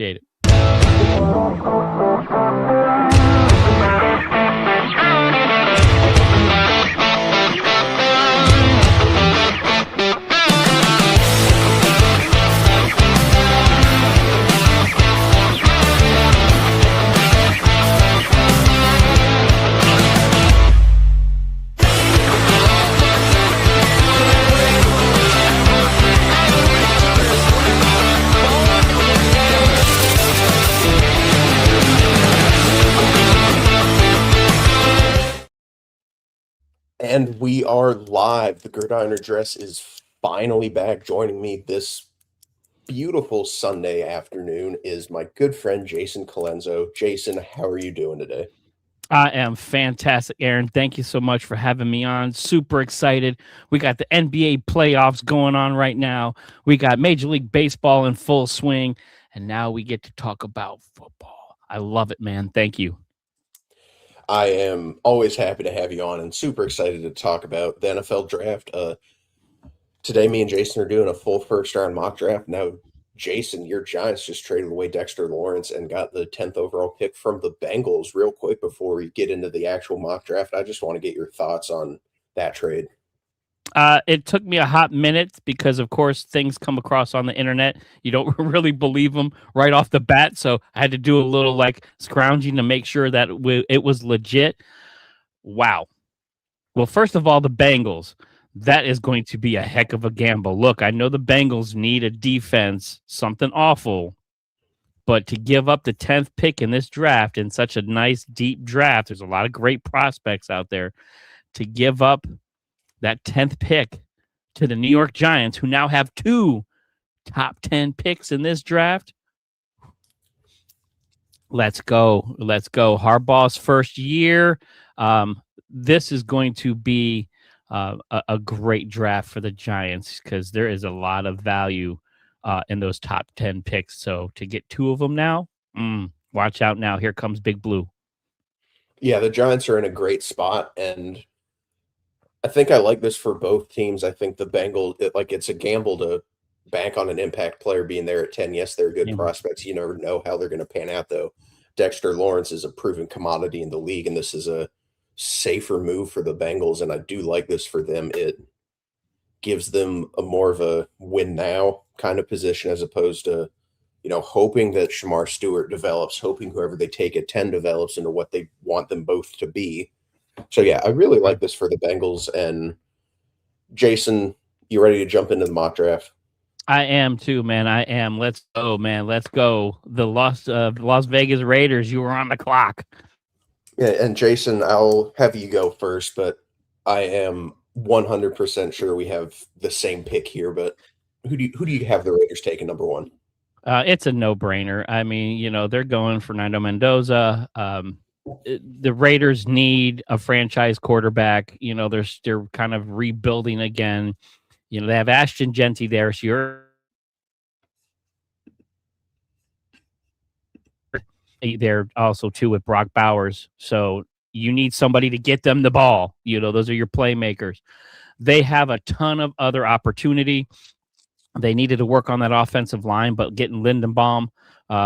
Appreciate it. And we are live. The Gridiron Address is finally back. Joining me this beautiful Sunday afternoon is my good friend, Jason Calenzo. Jason, how are you doing today? I am fantastic, Aaron. Thank you so much for having me on. Super excited. We got the NBA playoffs going on right now. We got Major League Baseball in full swing. And now we get to talk about football. I love it, man. Thank you. I am always happy to have you on and super excited to talk about the NFL draft. Today, me and Jason are doing a full first-round mock draft. Now, Jason, your Giants just traded away Dexter Lawrence and got the 10th overall pick from the Bengals. Real quick, before we get into the actual mock draft, I just want to get your thoughts on that trade. It took me a hot minute because, of course, things come across on the internet. You don't really believe them right off the bat. So I had to do a little scrounging to make sure that it was legit. Wow. Well, first of all, the Bengals. That is going to be a heck of a gamble. Look, I know the Bengals need a defense, something awful. But to give up the 10th pick in this draft, in such a nice, deep draft, there's a lot of great prospects out there. To give up that 10th pick to the New York Giants, who now have 2 top 10 picks in this draft. Let's go. Let's go. Harbaugh's first year. This is going to be a great draft for the Giants because there is a lot of value in those top 10 picks. So to get 2 of them now, watch out now. Here comes Big Blue. Yeah, the Giants are in a great spot, and I think I like this for both teams. I think the Bengals, it's a gamble to bank on an impact player being there at 10. Yes, they're good prospects. You never know how they're going to pan out, though. Dexter Lawrence is a proven commodity in the league, and this is a safer move for the Bengals, and I do like this for them. It gives them a more of a win now kind of position as opposed to, hoping that Shamar Stewart develops, hoping whoever they take at 10 develops into what they want them both to be. So, yeah, I really like this for the Bengals. And, Jason, you ready to jump into the mock draft? I am too, man. I am. Let's go, man. Let's go. The Las Vegas Raiders, you were on the clock. Yeah, and, Jason, I'll have you go first, but I am 100% sure we have the same pick here. But who do you have the Raiders taking number 1? It's a no-brainer. I mean, they're going Fernando Mendoza. The Raiders need a franchise quarterback. They're kind of rebuilding again. They have Ashton Genty there. So they're also too with Brock Bowers. So you need somebody to get them the ball. Those are your playmakers. They have a ton of other opportunity. They needed to work on that offensive line, but getting Lindenbaum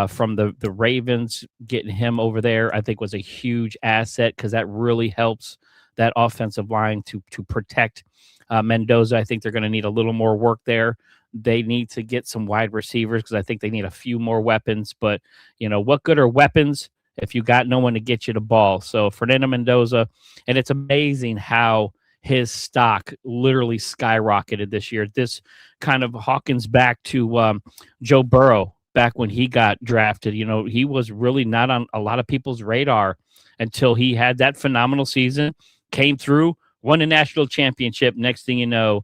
from the Ravens, getting him over there, I think was a huge asset because that really helps that offensive line to protect Mendoza. I think they're going to need a little more work there. They need to get some wide receivers because I think they need a few more weapons. But, what good are weapons if you got no one to get you the ball? So Fernando Mendoza, and it's amazing how his stock literally skyrocketed this year. This kind of Hawkins back to Joe Burrow back when he got drafted. He was really not on a lot of people's radar until he had that phenomenal season, came through, won a national championship. Next thing you know,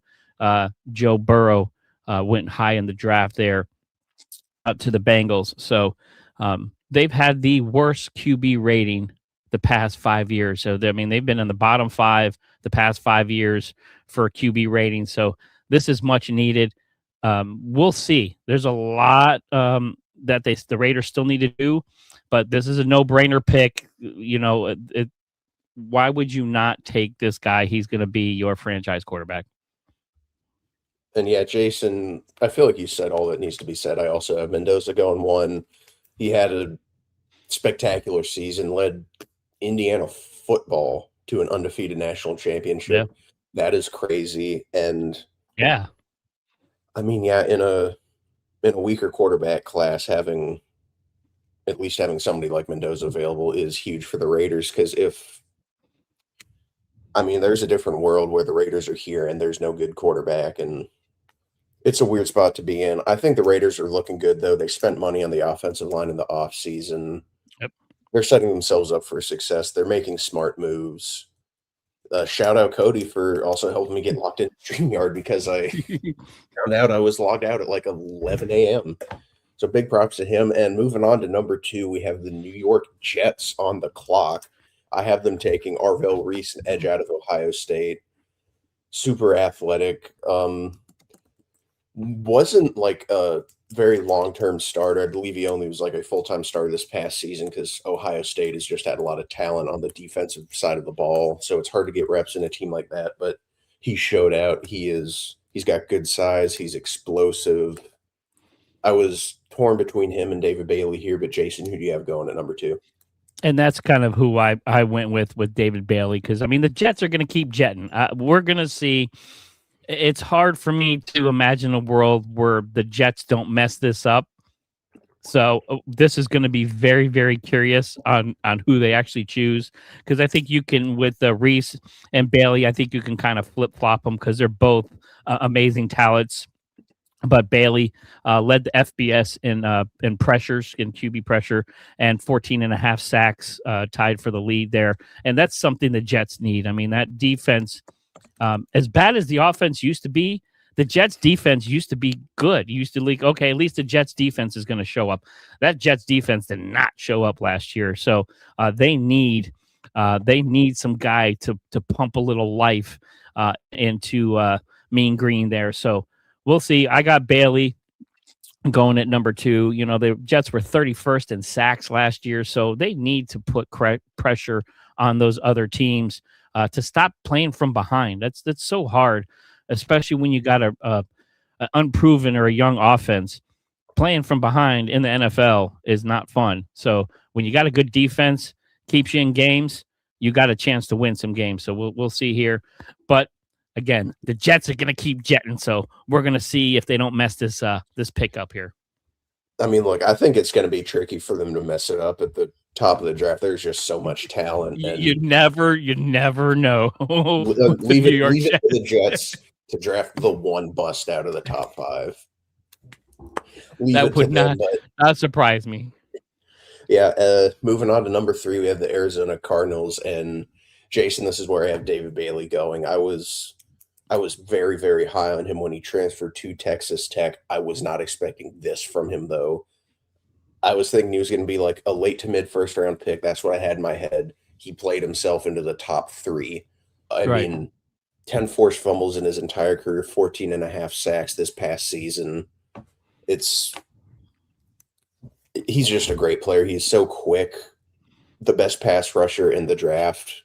Joe Burrow went high in the draft there up to the Bengals. So they've had the worst QB rating the past 5 years. So, they've been in the bottom 5 the past 5 years for QB rating. So this is much needed. We'll see. There's a lot that the Raiders still need to do, but this is a no-brainer pick. Why would you not take this guy? He's going to be your franchise quarterback. And yeah, Jason, I feel like you said all that needs to be said. I also have Mendoza going 1. He had a spectacular season, led Indiana football to an undefeated national Yeah. championship. That is crazy. And Yeah. I mean, yeah, in a weaker quarterback class, having somebody like Mendoza available is huge for the Raiders. Because there's a different world where the Raiders are here and there's no good quarterback, and it's a weird spot to be in. I think the Raiders are looking good, though. They spent money on the offensive line in the offseason. Yep. They're setting themselves up for success. They're making smart moves. Shout out Cody for also helping me get locked in StreamYard, because I found out I was logged out at like 11 a.m. So big props to him. And moving on to number 2, we have the New York Jets on the clock. I have them taking Arvell Reese, an edge out of Ohio State. Super athletic. Wasn't like a very long-term starter. I believe he only was like a full-time starter this past season because Ohio State has just had a lot of talent on the defensive side of the ball. So it's hard to get reps in a team like that, but he showed out. He's got good size. He's explosive. I was torn between him and David Bailey here, but Jason, who do you have going at number 2? And that's kind of who I went with David Bailey, because, the Jets are going to keep jetting. We're going to see. It's hard for me to imagine a world where the Jets don't mess this up. So this is going to be very, very curious on who they actually choose, because I think you can, with Reese and Bailey, I think you can kind of flip-flop them because they're both amazing talents. But Bailey led the FBS in pressures, in QB pressure, and 14.5 sacks, tied for the lead there. And that's something the Jets need. That defense, as bad as the offense used to be, the Jets defense used to be good. You used to like, okay, at least the Jets defense is going to show up. That Jets defense did not show up last year. So they need some guy to pump a little life into Mean Green there. So we'll see. I got Bailey going at number 2. The Jets were 31st in sacks last year, so they need to put pressure on those other teams to stop playing from behind. That's so hard, especially when you got a unproven or a young offense. Playing from behind in the NFL is not fun. So when you got a good defense, keeps you in games, you got a chance to win some games. So we'll see here. But again, the Jets are going to keep jetting, so we're going to see if they don't mess this pick up here. Look, I think it's going to be tricky for them to mess it up at the top of the draft. There's just so much talent. And you never know. leave it to the Jets to draft the one bust out of the top 5. That would not surprise me. Yeah, moving on to number 3, we have the Arizona Cardinals. And Jason, this is where I have David Bailey going. I was very, very high on him when he transferred to Texas Tech. I was not expecting this from him, though. I was thinking he was going to be like a late to mid first round pick. That's what I had in my head. He played himself into the top 3. I mean, 10 forced fumbles in his entire career, 14.5 sacks this past season. He's just a great player. He's so quick. The best pass rusher in the draft.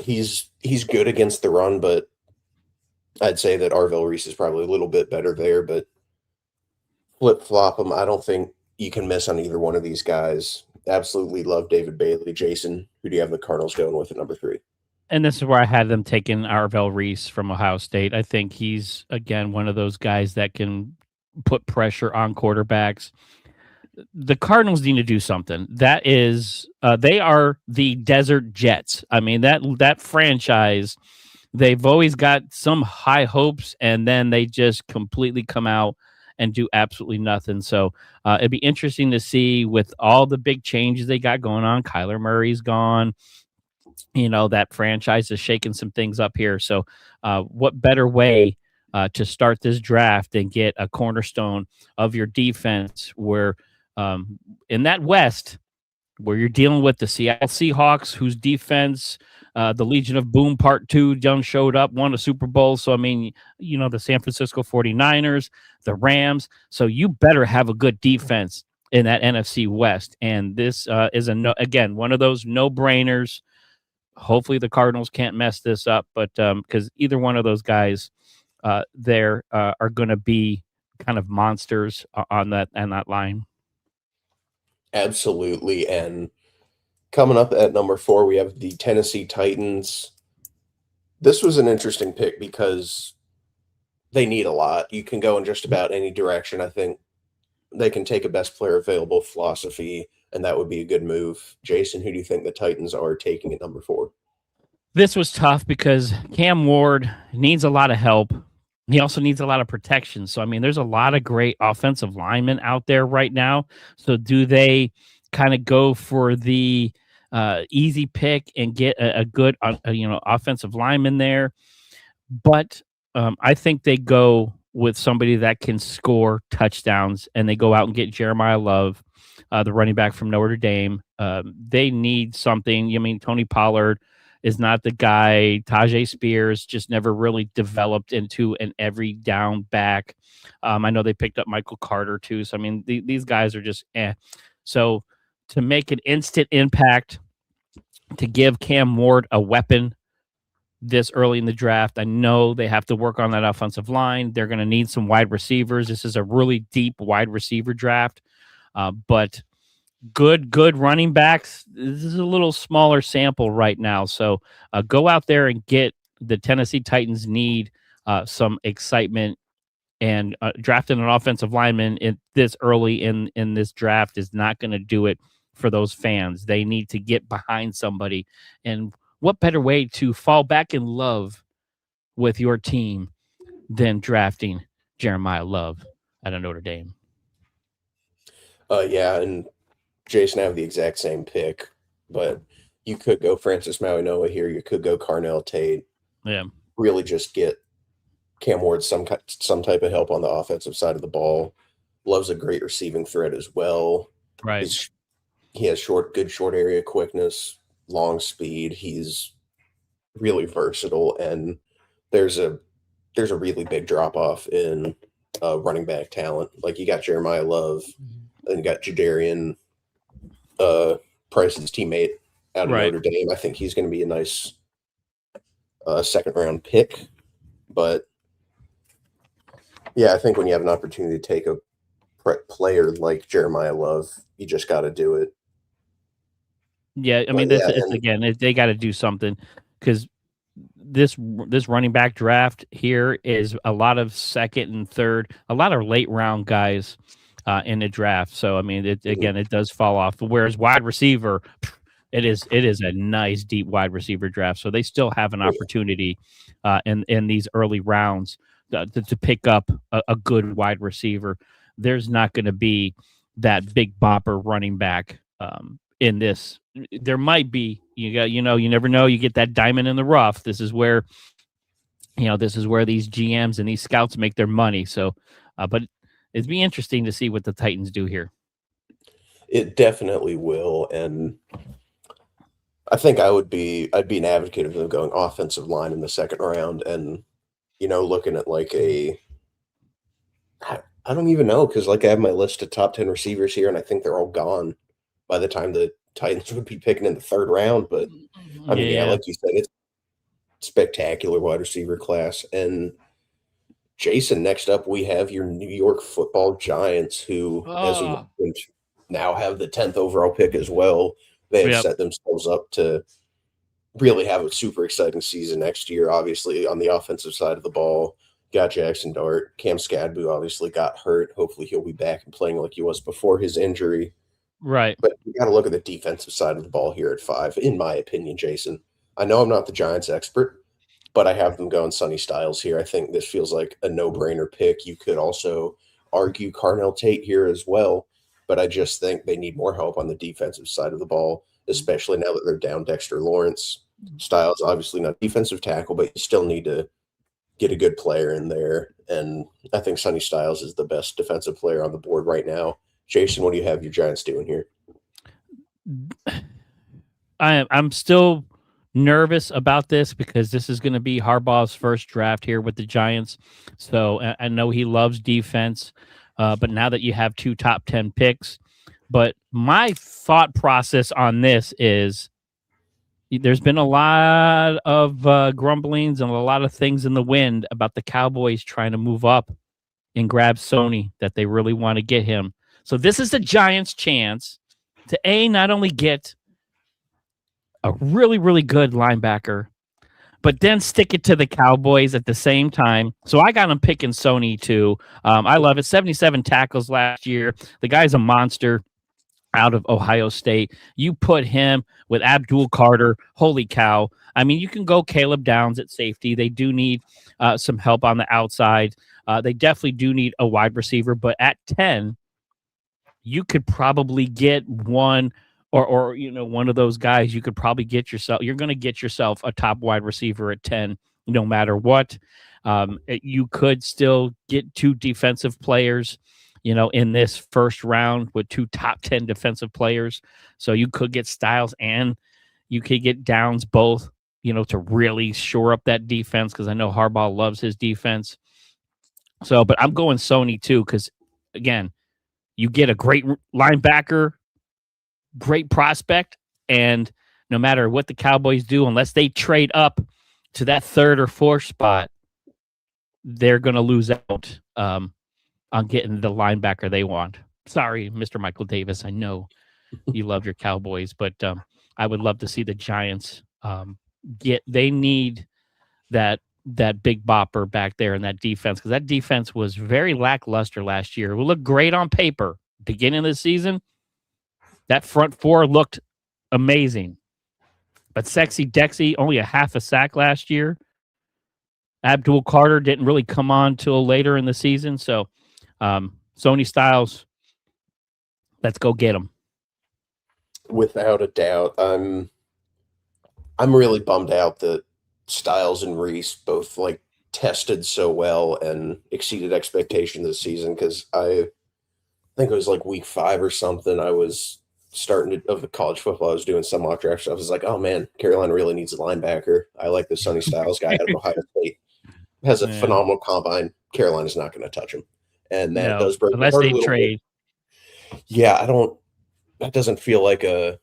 He's good against the run, but I'd say that Arvell Reese is probably a little bit better there. But flip-flop them. I don't think you can miss on either one of these guys. Absolutely love David Bailey. Jason, who do you have the Cardinals going with at number 3? And this is where I had them taking Arvell Reese from Ohio State. I think he's, again, one of those guys that can put pressure on quarterbacks. The Cardinals need to do something. That is, they are the Desert Jets. That franchise, they've always got some high hopes, and then they just completely come out and do absolutely nothing. So it'd be interesting to see, with all the big changes they got going on. Kyler Murray's gone. That franchise is shaking some things up here. So what better way to start this draft and get a cornerstone of your defense, where in that West, where you're dealing with the Seattle Seahawks, whose defense, the Legion of Boom Part 2 done showed up, won a Super Bowl. So, the San Francisco 49ers, the Rams. So you better have a good defense in that NFC West. And this is, again, one of those no-brainers. Hopefully the Cardinals can't mess this up, but because either one of those guys there are going to be kind of monsters on that line. Absolutely. And coming up at number 4, we have the Tennessee Titans. This was an interesting pick because they need a lot. You can go in just about any direction. I think they can take a best player available philosophy, and that would be a good move. Jason, who do you think the Titans are taking at number 4? This was tough because Cam Ward needs a lot of help. He also needs a lot of protection. So, I mean, there's a lot of great offensive linemen out there right now. So, do they kind of go for the easy pick and get a good, offensive lineman there? But I think they go with somebody that can score touchdowns, and they go out and get Jeremiah Love, the running back from Notre Dame. They need something. I mean, Tony Pollard is not the guy. Tajay Spears just never really developed into an every down back. I know they picked up Michael Carter too. So, I mean, these guys are just So to make an instant impact, to give Cam Ward a weapon this early in the draft, I know they have to work on that offensive line. They're going to need some wide receivers. This is a really deep wide receiver draft, but good running backs. This is a little smaller sample right now. So go out there and get the Tennessee Titans need some excitement, and drafting an offensive lineman this early in this draft is not going to do it for those fans. They need to get behind somebody. And what better way to fall back in love with your team than drafting Jeremiah Love out of Notre Dame? Yeah, and Jason, I have the exact same pick, but you could go Francis Mauigoa here. You could go Carnell Tate. Yeah. Really just get Cam Ward some type of help on the offensive side of the ball. Love's a great receiving threat as well. Right. He has good short area quickness, long speed. He's really versatile, and there's a really big drop off in running back talent. Like, you got Jeremiah Love, and you got Jadarian Price's teammate out of Notre Dame. I think he's going to be a nice second round pick. But yeah, I think when you have an opportunity to take a player like Jeremiah Love, you just got to do it. Yeah, I mean, they got to do something, because this running back draft here is a lot of second and third, a lot of late round guys in the draft. So, I mean, it does fall off. Whereas wide receiver, it is a nice deep wide receiver draft. So they still have an opportunity in these early rounds to pick up a good wide receiver. There's not going to be that big bopper running back in this. There might be, you never know. You get that diamond in the rough. This is where these GMs and these scouts make their money. So, but it'd be interesting to see what the Titans do here. It definitely will. And I think I'd be an advocate of them going offensive line in the second round, and, looking at like I don't even know, because I have my list of top 10 receivers here, and I think they're all gone by the time the Titans would be picking in the third round. But I mean, yeah, like you said, it's spectacular wide receiver class. And Jason, next up, we have your New York Football Giants, who, as we mentioned, now have the 10th overall pick as well. They have set themselves up to really have a super exciting season next year. Obviously, on the offensive side of the ball, got Jackson Dart. Cam Skadbu obviously got hurt. Hopefully he'll be back and playing like he was before his injury. Right. But you got to look at the defensive side of the ball here at 5, in my opinion, Jason. I know I'm not the Giants expert, but I have them going Sonny Styles here. I think this feels like a no-brainer pick. You could also argue Carnell Tate here as well, but I just think they need more help on the defensive side of the ball, especially now that they're down Dexter Lawrence. Styles, obviously not defensive tackle, but you still need to get a good player in there. And I think Sonny Styles is the best defensive player on the board right now. Jason, what do you have your Giants doing here? I'm still nervous about this, because this is going to be Harbaugh's first draft here with the Giants. So I know he loves defense, but now that you have 2 top 10 picks, but my thought process on this is there's been a lot of grumblings and a lot of things in the wind about the Cowboys trying to move up and grab Sony, that they really want to get him. So this is the Giants' chance to not only get a really, really good linebacker, but then stick it to the Cowboys at the same time. So I got him picking Sony too. I love it. 77 tackles last year. The guy's a monster out of Ohio State. You put him with Abdul Carter. Holy cow. I mean, you can go Caleb Downs at safety. They do need some help on the outside. They definitely do need a wide receiver, but at 10, you could probably get one or one of those guys. You could probably get yourself, you're going to get yourself a top wide receiver at 10, no matter what. You could still get 2 defensive players, in this first round with 2 top 10 defensive players. So you could get Styles and you could get Downs both, to really shore up that defense. Cause I know Harbaugh loves his defense. So, but I'm going Sony too. Cause again, you get a great linebacker, great prospect, and no matter what the Cowboys do, unless they trade up to that 3rd or 4th spot, they're going to lose out on getting the linebacker they want. Sorry, Mr. Michael Davis. I know you love your Cowboys, but I would love to see the Giants they need that big bopper back there in that defense, because that defense was very lackluster last year. It will look great on paper beginning of the season. That front 4 looked amazing, but Sexy Dexy only a half a sack last year. Abdul Carter didn't really come on till later in the season. So Sony Styles, let's go get him. Without a doubt. I'm really bummed out that Styles and Reese both tested so well and exceeded expectations this season, because I think it was week 5 or something. I was of the college football. I was doing some mock drafts. I was like, oh man, Carolina really needs a linebacker. I like this Sonny Styles guy out of Ohio State. Has a phenomenal combine. Carolina's not going to touch him. And that does break unless they trade. Bit. Yeah, that doesn't feel like a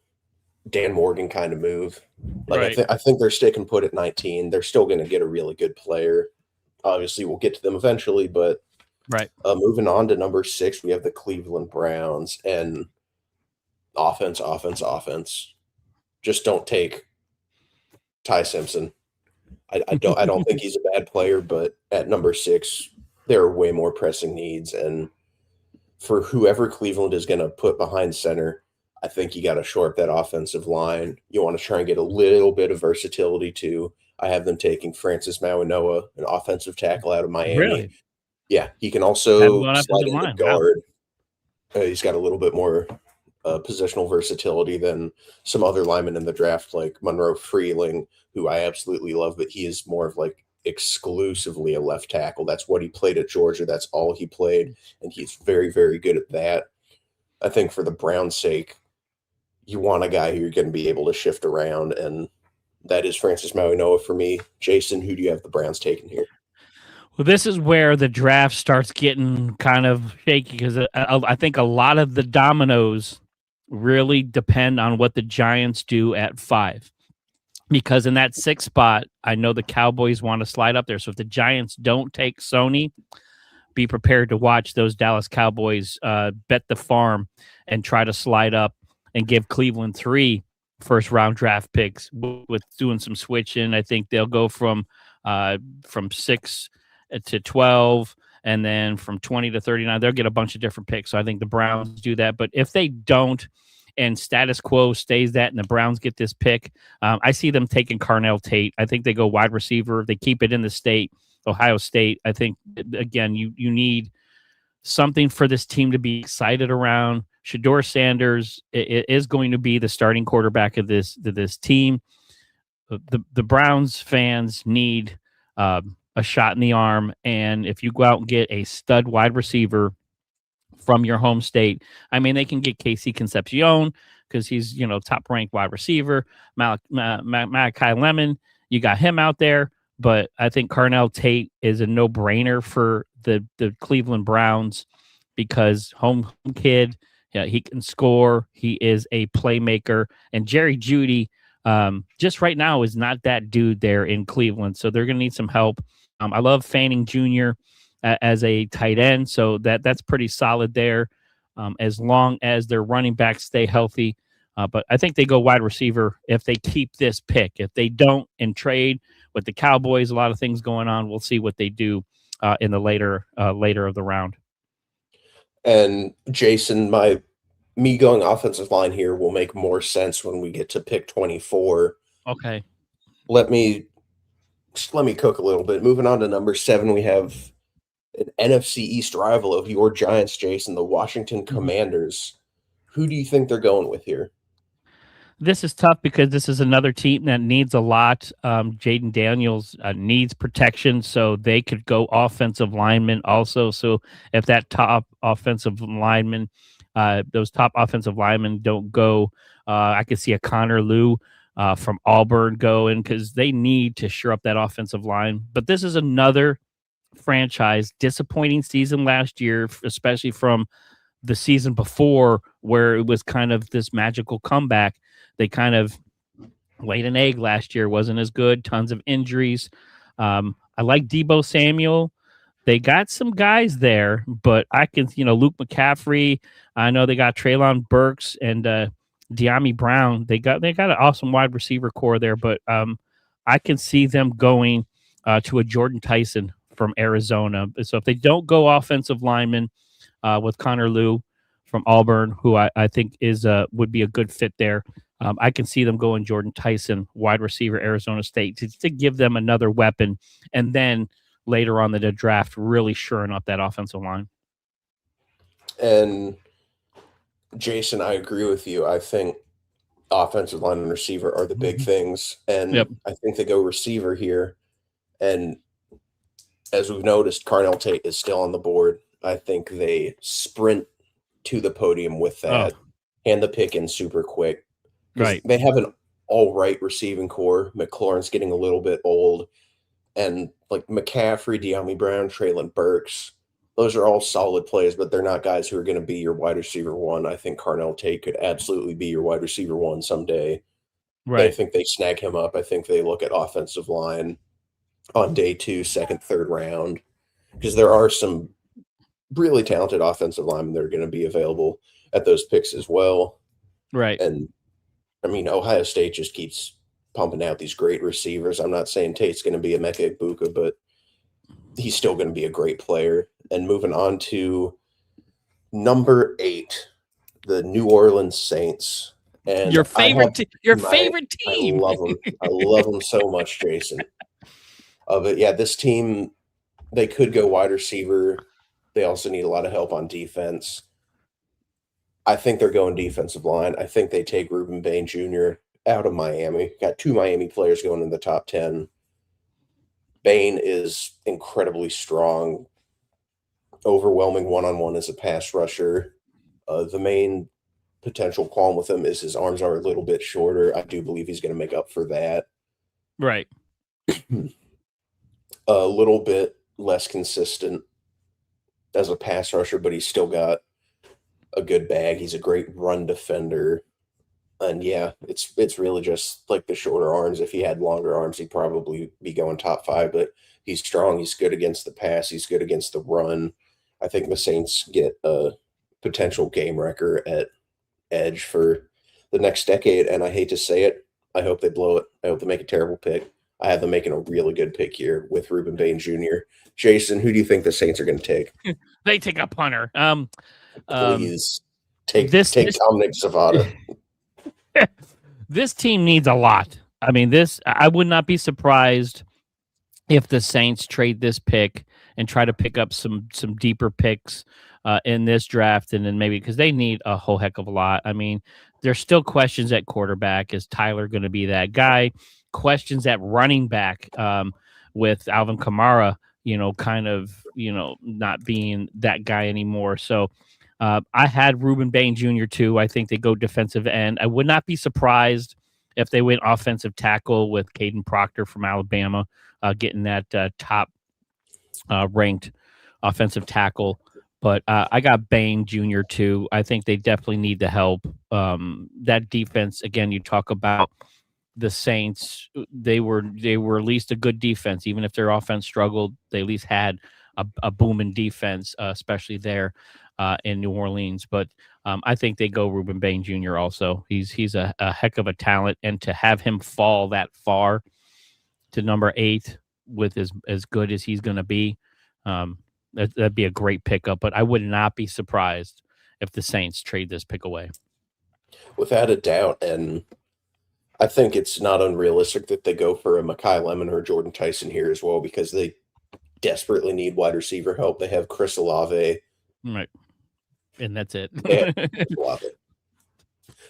Dan Morgan kind of move. Right. I think they're sticking put at 19. They're still going to get a really good player. Obviously, we'll get to them eventually, but right. Moving on to number 6, we have the Cleveland Browns, and offense. Just don't take Ty Simpson. I don't think he's a bad player, but at number 6, there are way more pressing needs, and for whoever Cleveland is going to put behind center, I think you got to shore up that offensive line. You want to try and get a little bit of versatility too. I have them taking Francis Mauigoa, an offensive tackle out of Miami. Really? Yeah, he can also slide in the guard. Wow. He's got a little bit more positional versatility than some other linemen in the draft, like Monroe Freeling, who I absolutely love, but he is more of exclusively a left tackle. That's what he played at Georgia. That's all he played, and he's very, very good at that. I think for the Browns' sake, you want a guy who you're going to be able to shift around, and that is Francis Mauigoa for me. Jason, who do you have the Browns taking here? Well, this is where the draft starts getting kind of shaky, because I think a lot of the dominoes really depend on what the Giants do at 5. Because in that 6th spot, I know the Cowboys want to slide up there. So if the Giants don't take Sony, be prepared to watch those Dallas Cowboys bet the farm and try to slide up and give Cleveland 3 first-round draft picks with doing some switching. I think they'll go from 6 to 12, and then from 20 to 39, they'll get a bunch of different picks. So I think the Browns do that. But if they don't, and status quo stays that, and the Browns get this pick, I see them taking Carnell Tate. I think they go wide receiver. They keep it in the state, Ohio State. I think, again, you need something for this team to be excited around. Shedeur Sanders is going to be the starting quarterback of this team. The Browns fans need a shot in the arm, and if you go out and get a stud wide receiver from your home state, I mean, they can get Casey Concepcion because he's top-ranked wide receiver. Malachi Lemon, you got him out there, but I think Carnell Tate is a no-brainer for the Cleveland Browns because home kid. Yeah, he can score. He is a playmaker. And Jerry Jeudy, just right now, is not that dude there in Cleveland. So they're going to need some help. I love Fanning Jr. As a tight end, so that's pretty solid there. as long as their running backs stay healthy. But I think they go wide receiver if they keep this pick. If they don't and trade with the Cowboys, a lot of things going on. We'll see what they do in the later of the round. And Jason, me going offensive line here will make more sense when we get to pick 24. Okay. Let me cook a little bit. Moving on to number 7, we have an NFC East rival of your Giants, Jason, the Washington Commanders. Who do you think they're going with here? This is tough because this is another team that needs a lot. Jaden Daniels needs protection, so they could go offensive lineman also. So if that top offensive lineman, those top offensive linemen don't go, I could see a Connor Lew from Auburn going because they need to shore up that offensive line. But this is another franchise, disappointing season last year, especially from the season before where it was kind of this magical comeback. They kind of laid an egg last year, wasn't as good, tons of injuries. I like Deebo Samuel. They got some guys there, but I can, Luke McCaffrey. I know they got Treylon Burks and De'Ami Brown. They got an awesome wide receiver core there, but I can see them going to a Jordan Tyson from Arizona. So if they don't go offensive lineman with Connor Lew from Auburn, who I think would be a good fit there, I can see them going Jordan Tyson, wide receiver, Arizona State, to give them another weapon, and then later on in the draft, really shoring up that offensive line. And Jason, I agree with you. I think offensive line and receiver are the big things, and I think they go receiver here. And as we've noticed, Carnell Tate is still on the board. I think they sprint to the podium with that, hand the pick in super quick. Right. They have an all right receiving core. McLaurin's getting a little bit old. And like McCaffrey, De'Ami Brown, Treylon Burks, those are all solid plays, but they're not guys who are going to be your wide receiver 1. I think Carnell Tate could absolutely be your wide receiver 1 someday. Right. I think they snag him up. I think they look at offensive line on day 2, second, third round, because there are some really talented offensive linemen that are going to be available at those picks as well. Right. And I mean, Ohio State just keeps pumping out these great receivers. I'm not saying Tate's going to be a Emeka Egbuka, but he's still going to be a great player. And moving on to number 8, the New Orleans Saints. And your favorite team. I love them. I love them so much, Jason. But yeah, this team, they could go wide receiver. They also need a lot of help on defense. I think they're going defensive line. I think they take Ruben Bain Jr. out of Miami. Got 2 Miami players going in the top 10. Bain is incredibly strong, overwhelming one-on-one as a pass rusher. The main potential qualm with him is his arms are a little bit shorter. I do believe he's going to make up for that. Right. A little bit less consistent as a pass rusher, but he's still got a good bag. He's a great run defender. And yeah, it's really just like the shorter arms. If he had longer arms, he'd probably be going top 5, but he's strong. He's good against the pass. He's good against the run. I think the Saints get a potential game wrecker at edge for the next decade. And I hate to say it, I hope they blow it. I hope they make a terrible pick. I have them making a really good pick here with Ruben Bain Jr. Jason, who do you think the Saints are going to take? They take a punter. Please take Dominic Savada. This team needs a lot. I mean, I would not be surprised if the Saints trade this pick and try to pick up some deeper picks in this draft, and then maybe because they need a whole heck of a lot. I mean, there's still questions at quarterback. Is Tyler going to be that guy? Questions at running back with Alvin Kamara, kind of, not being that guy anymore. So I had Ruben Bain Jr. too. I think they go defensive end. I would not be surprised if they went offensive tackle with Caden Proctor from Alabama, getting that top ranked offensive tackle. But I got Bain Jr. too. I think they definitely need the help. That defense, again, you talk about the Saints. They were at least a good defense, even if their offense struggled. They at least had a booming defense, especially there. in New Orleans. But I think they go Ruben Bain Jr. also. He's a heck of a talent, and to have him fall that far to number 8 with as good as he's going to be, that'd be a great pickup. But I would not be surprised if the Saints trade this pick away. Without a doubt, and I think it's not unrealistic that they go for a Mekhi Lemon or Jordan Tyson here as well, because they desperately need wide receiver help. They have Chris Olave. Right. And that's it. Olave.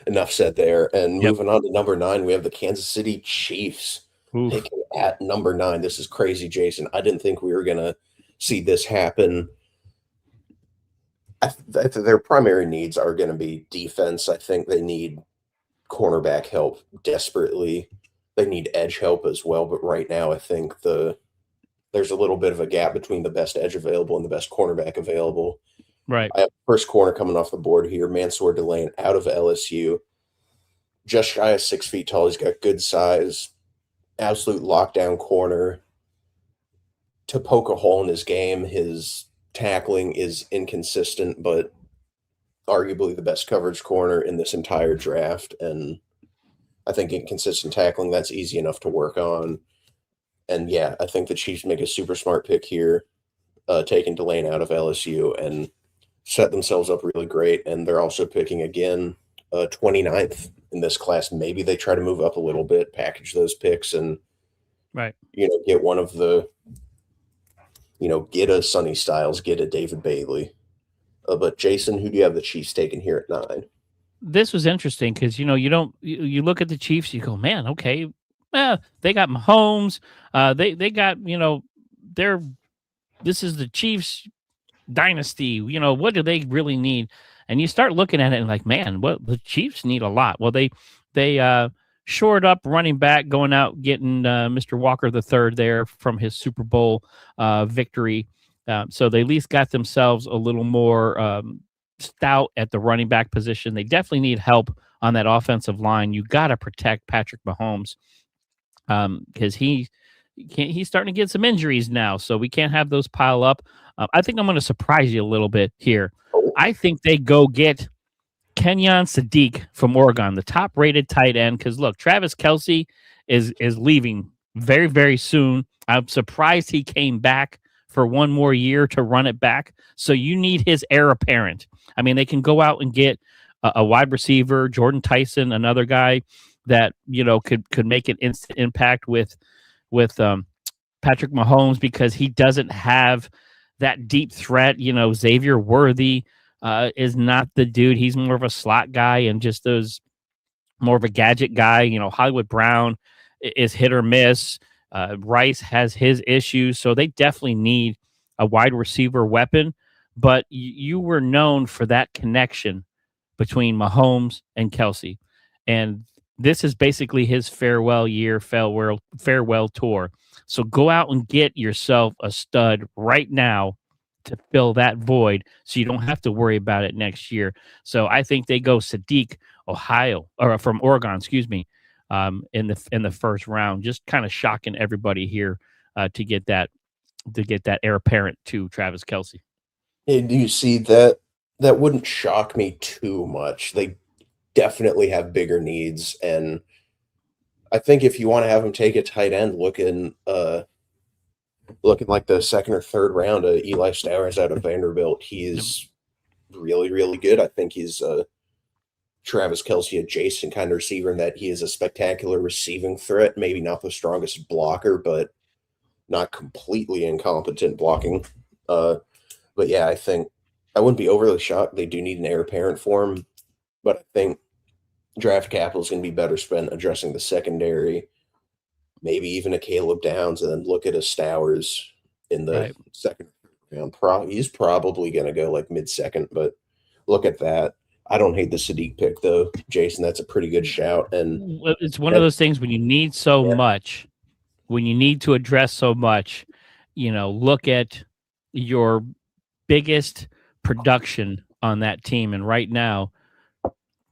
Enough said there. And moving on to number 9, we have the Kansas City Chiefs. Picking at number 9. This is crazy, Jason. I didn't think we were going to see this happen. Their primary needs are going to be defense. I think they need cornerback help desperately. They need edge help as well. But right now, I think there's a little bit of a gap between the best edge available and the best cornerback available. Right. I have first corner coming off the board here. Mansour Delane out of LSU. Just shy of 6 feet tall. He's got good size. Absolute lockdown corner. To poke a hole in his game, his tackling is inconsistent, but arguably the best coverage corner in this entire draft. And I think inconsistent tackling, that's easy enough to work on. And yeah, I think the Chiefs make a super smart pick here, taking Delane out of LSU and set themselves up really great. And they're also picking again 29th in this class. Maybe they try to move up a little bit, package those picks, and get one of the get a Sonny Styles, get a David Bailey. But Jason, who do you have the Chiefs taking here at 9? This was interesting because you look at the Chiefs, you go, man, okay, they got Mahomes, they got this is the Chiefs dynasty. What do they really need? And you start looking at it and like, man, what the Chiefs need a lot. Well, they shored up running back, going out getting Mr. Walker III there from his Super Bowl victory. So they at least got themselves a little more stout at the running back position. They definitely need help on that offensive line. You got to protect Patrick Mahomes because he's starting to get some injuries now. So we can't have those pile up. I think I'm going to surprise you a little bit here. I think they go get Kenyon Sadiq from Oregon, the top-rated tight end. Because look, Travis Kelce is leaving very, very soon. I'm surprised he came back for one more year to run it back. So you need his heir apparent. I mean, they can go out and get a wide receiver, Jordan Tyson, another guy that could make an instant impact with Patrick Mahomes, because he doesn't have that deep threat. Xavier Worthy is not the dude. He's more of a slot guy and just more of a gadget guy. Hollywood Brown is hit or miss. Rice has his issues. So they definitely need a wide receiver weapon. But you were known for that connection between Mahomes and Kelce. And this is basically his farewell year, farewell tour. So go out and get yourself a stud right now to fill that void, so you don't have to worry about it next year. So I think they go Sadiq from Oregon, in the first round. Just kind of shocking everybody here to get that heir apparent to Travis Kelce. And you see that wouldn't shock me too much. They definitely have bigger needs, and I think if you want to have them take a tight end, looking like the second or third round, Eli Stowers out of Vanderbilt, he's really, really good. I think he's Travis Kelce adjacent kind of receiver in that he is a spectacular receiving threat. Maybe not the strongest blocker, but not completely incompetent blocking. But yeah, I think I wouldn't be overly shocked. They do need an heir apparent for him, but I think draft capital is going to be better spent addressing the secondary, maybe even a Caleb Downs, and then look at a Stowers in the second round. He's probably going to go like mid-second, but look at that. I don't hate the Sadiq pick, though, Jason. That's a pretty good shout. And it's one of those things when you need so much, when you need to address so much, look at your biggest production on that team. And right now,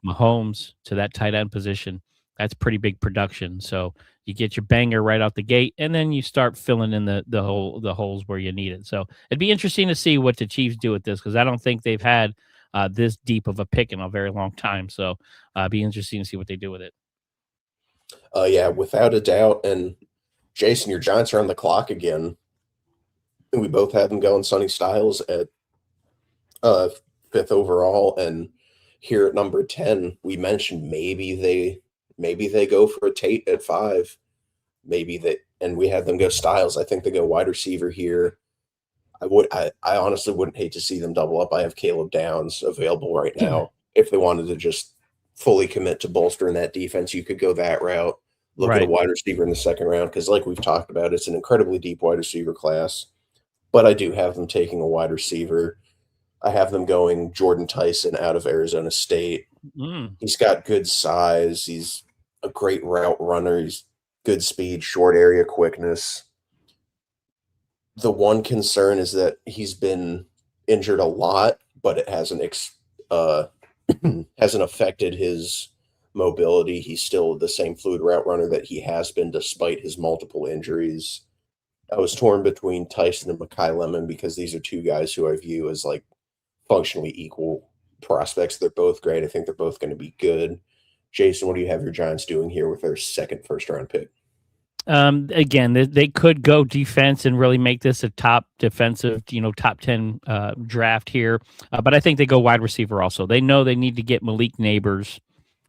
Mahomes to that tight end position, That's pretty big production. So you get your banger right out the gate, and then you start filling in the holes where you need it. So it'd be interesting to see what the Chiefs do with this, because I don't think they've had this deep of a pick in a very long time. So it'd be interesting to see what they do with it. Yeah, without a doubt. And Jason, your Giants are on the clock again. And we both have them going Sonny Styles at 5th overall, and here at number 10, we mentioned maybe they go for a Tate at 5. And we have them go Styles. I think they go wide receiver here. I honestly wouldn't hate to see them double up. I have Caleb Downs available right now. If they wanted to just fully commit to bolstering that defense, you could go that route. Look at a wide receiver in the second round, because like we've talked about, it's an incredibly deep wide receiver class. But I do have them taking a wide receiver. I have them going Jordan Tyson out of Arizona State. He's got good size. He's a great route runner. He's good speed, short area quickness. The one concern is that he's been injured a lot, but it hasn't affected his mobility. He's still the same fluid route runner that he has been despite his multiple injuries. I was torn between Tyson and Mekhi Lemon, because these are two guys who I view as like functionally equal prospects. They're both great. I think they're both going to be good. Jason, what do you have your Giants doing here with their second first-round pick? Again, they could go defense and really make this a top defensive, top 10 draft here. But I think they go wide receiver also. They know they need to get Malik Neighbors,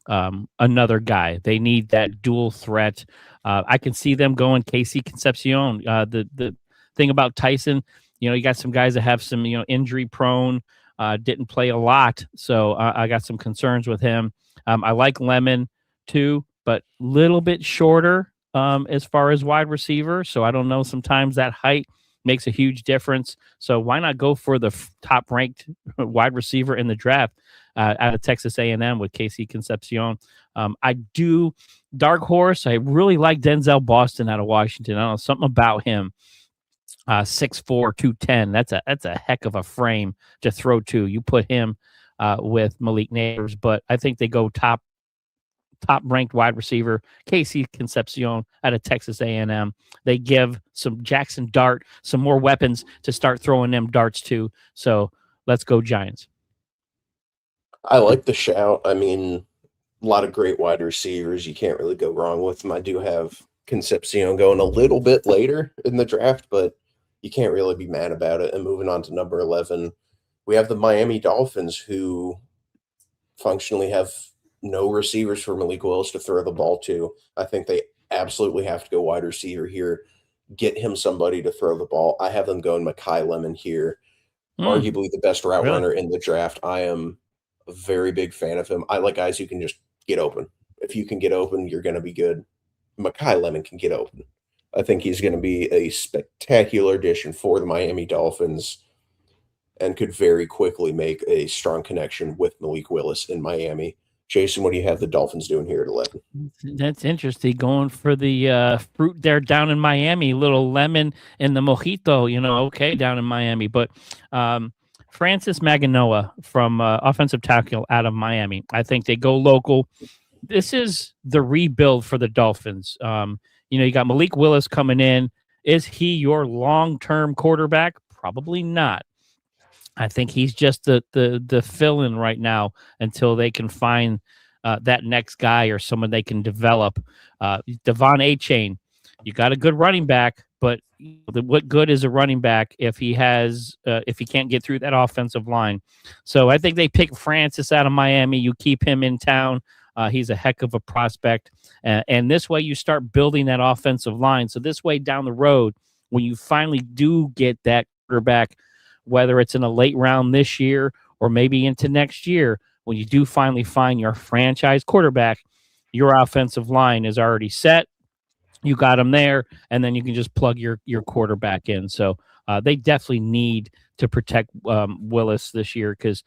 another guy. They need that dual threat. I can see them going Casey Concepcion. The thing about Tyson, you got some guys that have some, injury prone, didn't play a lot. So I got some concerns with him. I like Lemon too, but little bit shorter as far as wide receiver. So I don't know. Sometimes that height makes a huge difference. So why not go for the top ranked wide receiver in the draft out of Texas A&M with Casey Concepcion? I do dark horse. I really like Denzel Boston out of Washington. I don't know, something about him. 6'4", 210. That's a heck of a frame to throw to. You put him with Malik Neighbors, but I think they go top ranked wide receiver Casey Concepcion out of Texas A&M. They give some Jackson Dart some more weapons to start throwing them darts to. So let's go Giants. I like the shout. I mean, a lot of great wide receivers. You can't really go wrong with them. I do have Concepcion going a little bit later in the draft, but you can't really be mad about it. And moving on to number 11, we have the Miami Dolphins, who functionally have no receivers for Malik Willis to throw the ball to. I think they absolutely have to go wide receiver here, get him somebody to throw the ball. I have them going Mekhi Lemon here, arguably the best route runner in the draft. I am a very big fan of him. I like guys who can just get open. If you can get open, you're going to be good. Mekhi Lemon can get open. I think he's going to be a spectacular addition for the Miami Dolphins and could very quickly make a strong connection with Malik Willis in Miami. Jason, what do you have the Dolphins doing here at 11? That's interesting. Going for the fruit there down in Miami, little lemon in the mojito, okay, down in Miami. But Francis Maganoa from offensive tackle out of Miami. I think they go local. This is the rebuild for the Dolphins. You got Malik Willis coming in. Is he your long-term quarterback? Probably not. I think he's just the fill-in right now until they can find that next guy or someone they can develop. Devon A-Chain, you got a good running back, but what good is a running back if he can't get through that offensive line? So I think they pick Francis out of Miami. You keep him in town. He's a heck of a prospect. And this way you start building that offensive line. So this way down the road, when you finally do get that quarterback, whether it's in a late round this year or maybe into next year, when you do finally find your franchise quarterback, your offensive line is already set. You got him there, and then you can just plug your quarterback in. So they definitely need to protect Willis this year because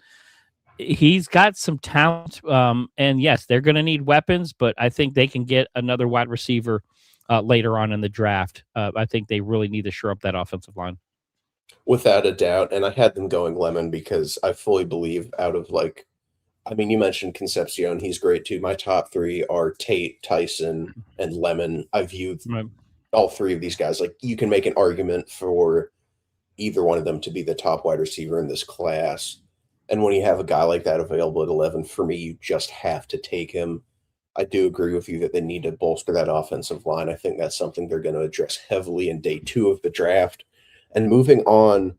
he's got some talent. And yes, they're going to need weapons, but I think they can get another wide receiver later on in the draft. I think they really need to shore up that offensive line. Without a doubt. And I had them going Lemon because I fully believe out of like I mean, you mentioned Concepcion. He's great too. My top three are Tate, Tyson, and Lemon. I view Right. all three of these guys. Like, you can make an argument for either one of them to be the top wide receiver in this class. And when you have a guy like that available at 11, for me, you just have to take him. I do agree with you that they need to bolster that offensive line. I think that's something they're going to address heavily in day 2 of the draft. And moving on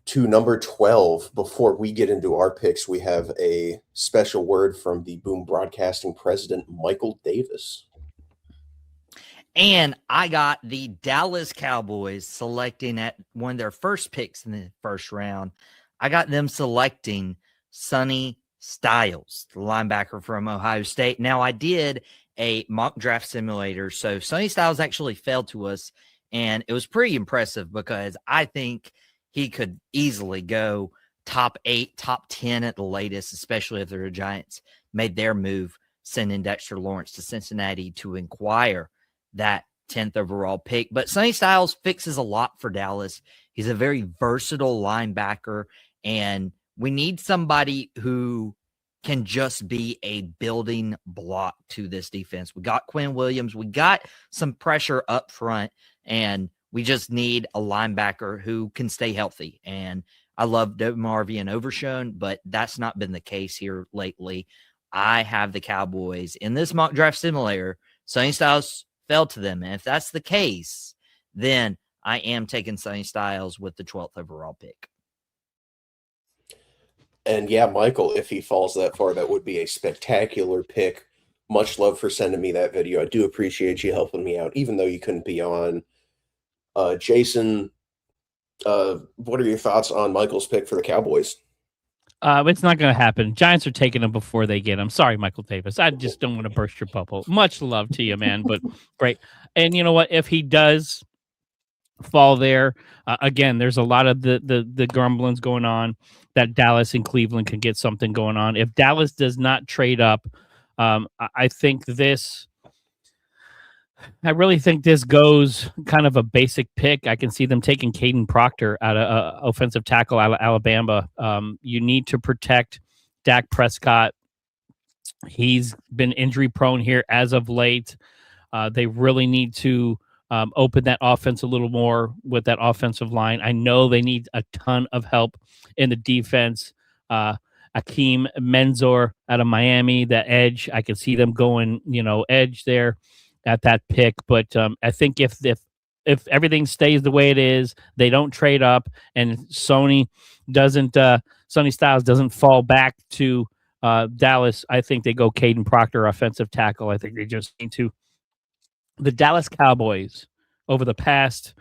to number 12, before we get into our picks, we have a special word from the Boom Broadcasting president, Michael Davis. And I got the Dallas Cowboys selecting at one of their first picks in the first round. I got them selecting Sonny Styles, the linebacker from Ohio State. Now, I did a mock draft simulator, so Sonny Styles actually fell to us, and it was pretty impressive because I think he could easily go top 8, top 10 at the latest, especially if the Giants made their move, sending Dexter Lawrence to Cincinnati to inquire that 10th overall pick. But Sonny Styles fixes a lot for Dallas. He's a very versatile linebacker, and we need somebody who can just be a building block to this defense. We got Quinn Williams. We got some pressure up front, and we just need a linebacker who can stay healthy. And I love Marvian Overshone, but that's not been the case here lately. I have the Cowboys in this mock draft simulator. Sonny Styles fell to them. And if that's the case, then I am taking Sonny Styles with the 12th overall pick. And yeah, Michael, if he falls that far, that would be a spectacular pick. Much love for sending me that video. I do appreciate you helping me out, even though you couldn't be on. Jason, what are your thoughts on Michael's pick for the Cowboys? It's not going to happen. Giants are taking him before they get him. Sorry, Michael Davis. I just don't want to burst your bubble. Much love to you, man, but great. And you know what? If he does fall there, again, there's a lot of the grumblings going on that Dallas and Cleveland can get something going on. If Dallas does not trade up, I think this. I really think this goes kind of a basic pick. I can see them taking Caden Proctor out of offensive tackle out of Alabama. You need to protect Dak Prescott. He's been injury prone here as of late. They really need to open that offense a little more with that offensive line. I know they need a ton of help in the defense. Akeem Menzor out of Miami, that edge. I can see them going, edge there at that pick. But I think if everything stays the way it is, they don't trade up, and Sonny Styles doesn't fall back to Dallas, I think they go Caden Proctor, offensive tackle. I think they just need to. The Dallas Cowboys over the past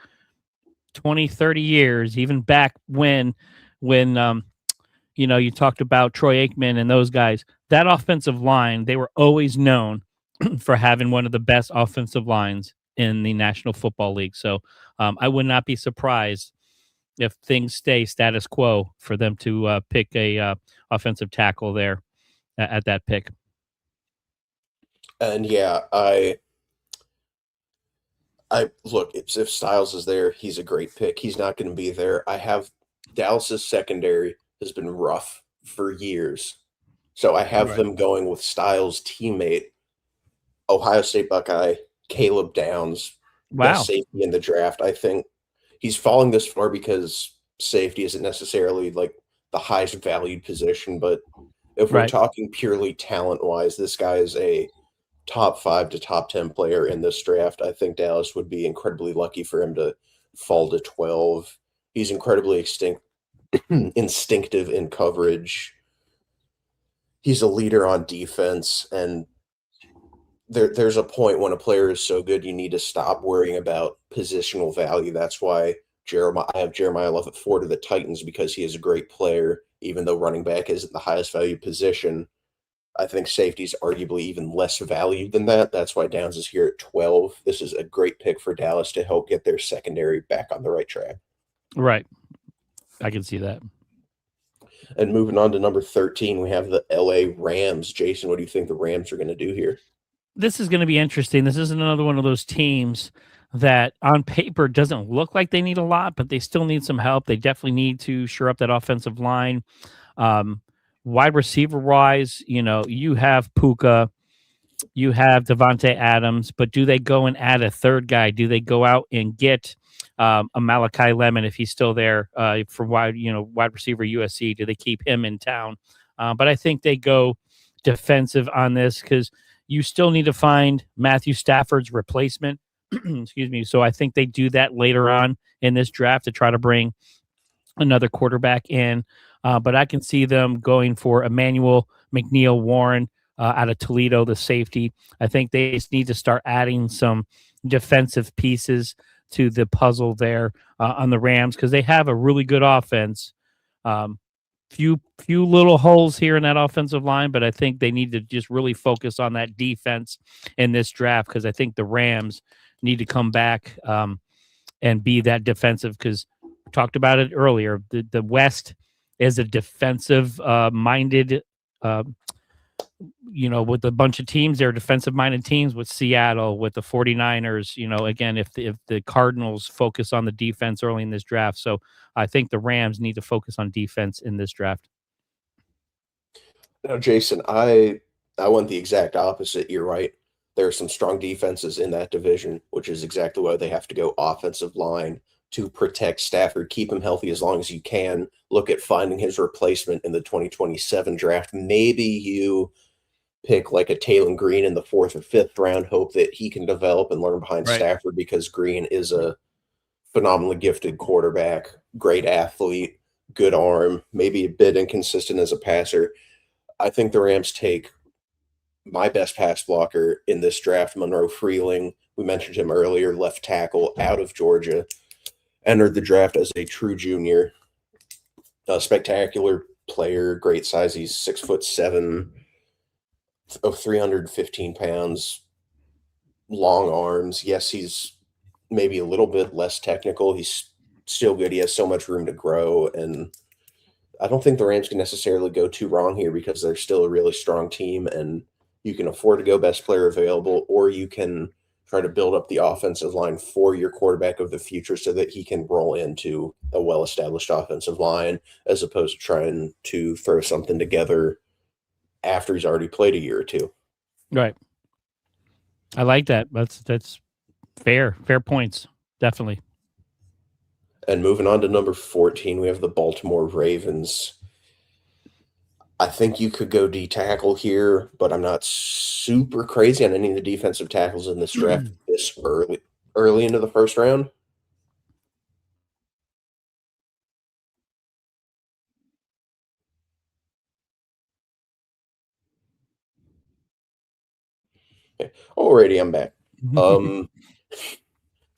20, 30 years, even back when you talked about Troy Aikman and those guys, that offensive line, they were always known for having one of the best offensive lines in the National Football League. So I would not be surprised if things stay status quo for them to pick a offensive tackle there at that pick. And yeah, I look, if Styles is there, he's a great pick. He's not going to be there. I have Dallas's secondary has been rough for years. So I have them going with Styles' teammate, Ohio State Buckeye, Caleb Downs, best safety in the draft. I think he's falling this far because safety isn't necessarily like the highest valued position, but if we're talking purely talent-wise, this guy is a top 5 to top 10 player in this draft. I think Dallas would be incredibly lucky for him to fall to 12. He's incredibly instinctive in coverage. He's a leader on defense, and there's a point when a player is so good, you need to stop worrying about positional value. That's why I have Jeremiah Love at 4 to the Titans, because he is a great player, even though running back isn't the highest valued position. I think safety is arguably even less valued than that. That's why Downs is here at 12. This is a great pick for Dallas to help get their secondary back on the right track. Right. I can see that. And moving on to number 13, we have the LA Rams. Jason, what do you think the Rams are going to do here? This is going to be interesting. This is another one of those teams that on paper doesn't look like they need a lot, but they still need some help. They definitely need to shore up that offensive line. wide receiver wise, you have Puka, you have Devontae Adams, but do they go and add a third guy? Do they go out and get a Malachi Lemon if he's still there for wide receiver USC? Do they keep him in town? But I think they go defensive on this because you still need to find Matthew Stafford's replacement. Excuse me. So I think they do that later on in this draft to try to bring another quarterback in. But I can see them going for Emmanuel McNeil Warren out of Toledo, the safety. I think they just need to start adding some defensive pieces to the puzzle there on the Rams because they have a really good offense. Few little holes here in that offensive line, but I think they need to just really focus on that defense in this draft because I think the Rams need to come back and be that defensive because we talked about it earlier. The West is a defensive minded with a bunch of teams, they're defensive-minded teams with Seattle, with the 49ers, again, if the Cardinals focus on the defense early in this draft. So I think the Rams need to focus on defense in this draft. Now, Jason, I went the exact opposite. You're right. There are some strong defenses in that division, which is exactly why they have to go offensive line to protect Stafford, keep him healthy as long as you can. Look at finding his replacement in the 2027 draft. Maybe you pick like a Taylor Green in the 4th or 5th round, hope that he can develop and learn behind Stafford because Green is a phenomenally gifted quarterback, great athlete, good arm, maybe a bit inconsistent as a passer. I think the Rams take my best pass blocker in this draft, Monroe Freeling. We mentioned him earlier, left tackle out of Georgia. Entered the draft as a true junior. A spectacular player, great size. He's 6'7", 315 pounds, long arms. Yes, he's maybe a little bit less technical. He's still good. He has so much room to grow. And I don't think the Rams can necessarily go too wrong here because they're still a really strong team and you can afford to go best player available, or you can try to build up the offensive line for your quarterback of the future so that he can roll into a well-established offensive line as opposed to trying to throw something together after he's already played a year or two. Right. I like that. That's fair points. Definitely. And moving on to number 14, we have the Baltimore Ravens. I think you could go D-tackle here, but I'm not super crazy on any of the defensive tackles in this draft this early into the first round. Okay. Alrighty, I'm back.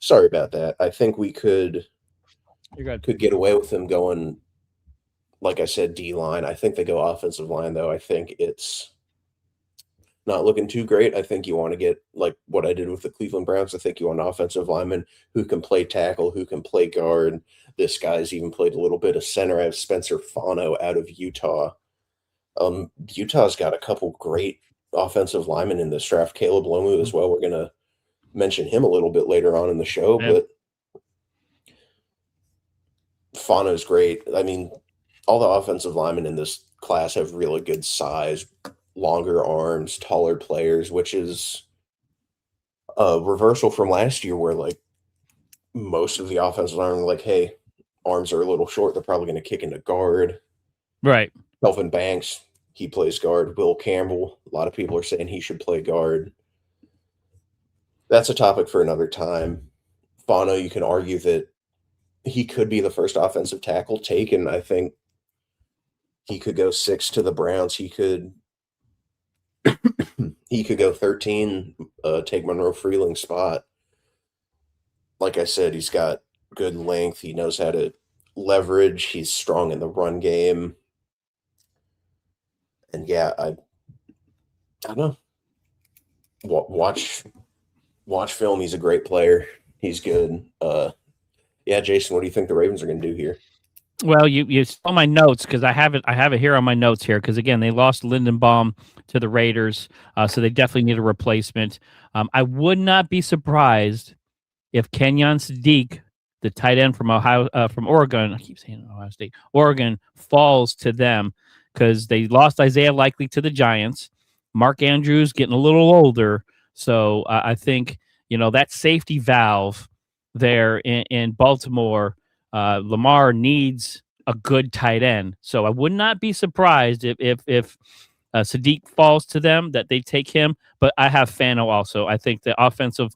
Sorry about that. I think we could get away with them going, like I said, D-line. I think they go offensive line, though. I think it's not looking too great. I think you want to get, like what I did with the Cleveland Browns, I think you want an offensive lineman who can play tackle, who can play guard. This guy's even played a little bit of center. I have Spencer Fano out of Utah. Utah's got a couple great offensive linemen in this draft. Caleb Lomu as well. We're going to mention him a little bit later on in the show, but Fano's great. I mean, all the offensive linemen in this class have really good size, longer arms, taller players, which is a reversal from last year where like most of the offensive linemen were like, hey, arms are a little short. They're probably going to kick into guard. Right. Melvin Banks, he plays guard. Will Campbell, a lot of people are saying he should play guard. That's a topic for another time. Fano, you can argue that he could be the first offensive tackle taken. I think he could go 6 to the Browns. He could go 13, take Monroe Freeling's spot. Like I said, he's got good length. He knows how to leverage. He's strong in the run game. And yeah, I don't know. Watch film. He's a great player. He's good. Yeah, Jason, what do you think the Ravens are going to do here? Well, you saw my notes because I have it here on my notes here because again they lost Lindenbaum to the Raiders, so they definitely need a replacement. I would not be surprised if Kenyon Sadiq, the tight end from Oregon, I keep saying Ohio State, Oregon falls to them because they lost Isaiah Likely to the Giants. Mark Andrews getting a little older. So I think, that safety valve there in Baltimore, Lamar needs a good tight end. So I would not be surprised if Sadiq falls to them, that they take him. But I have Fano also. I think that offensive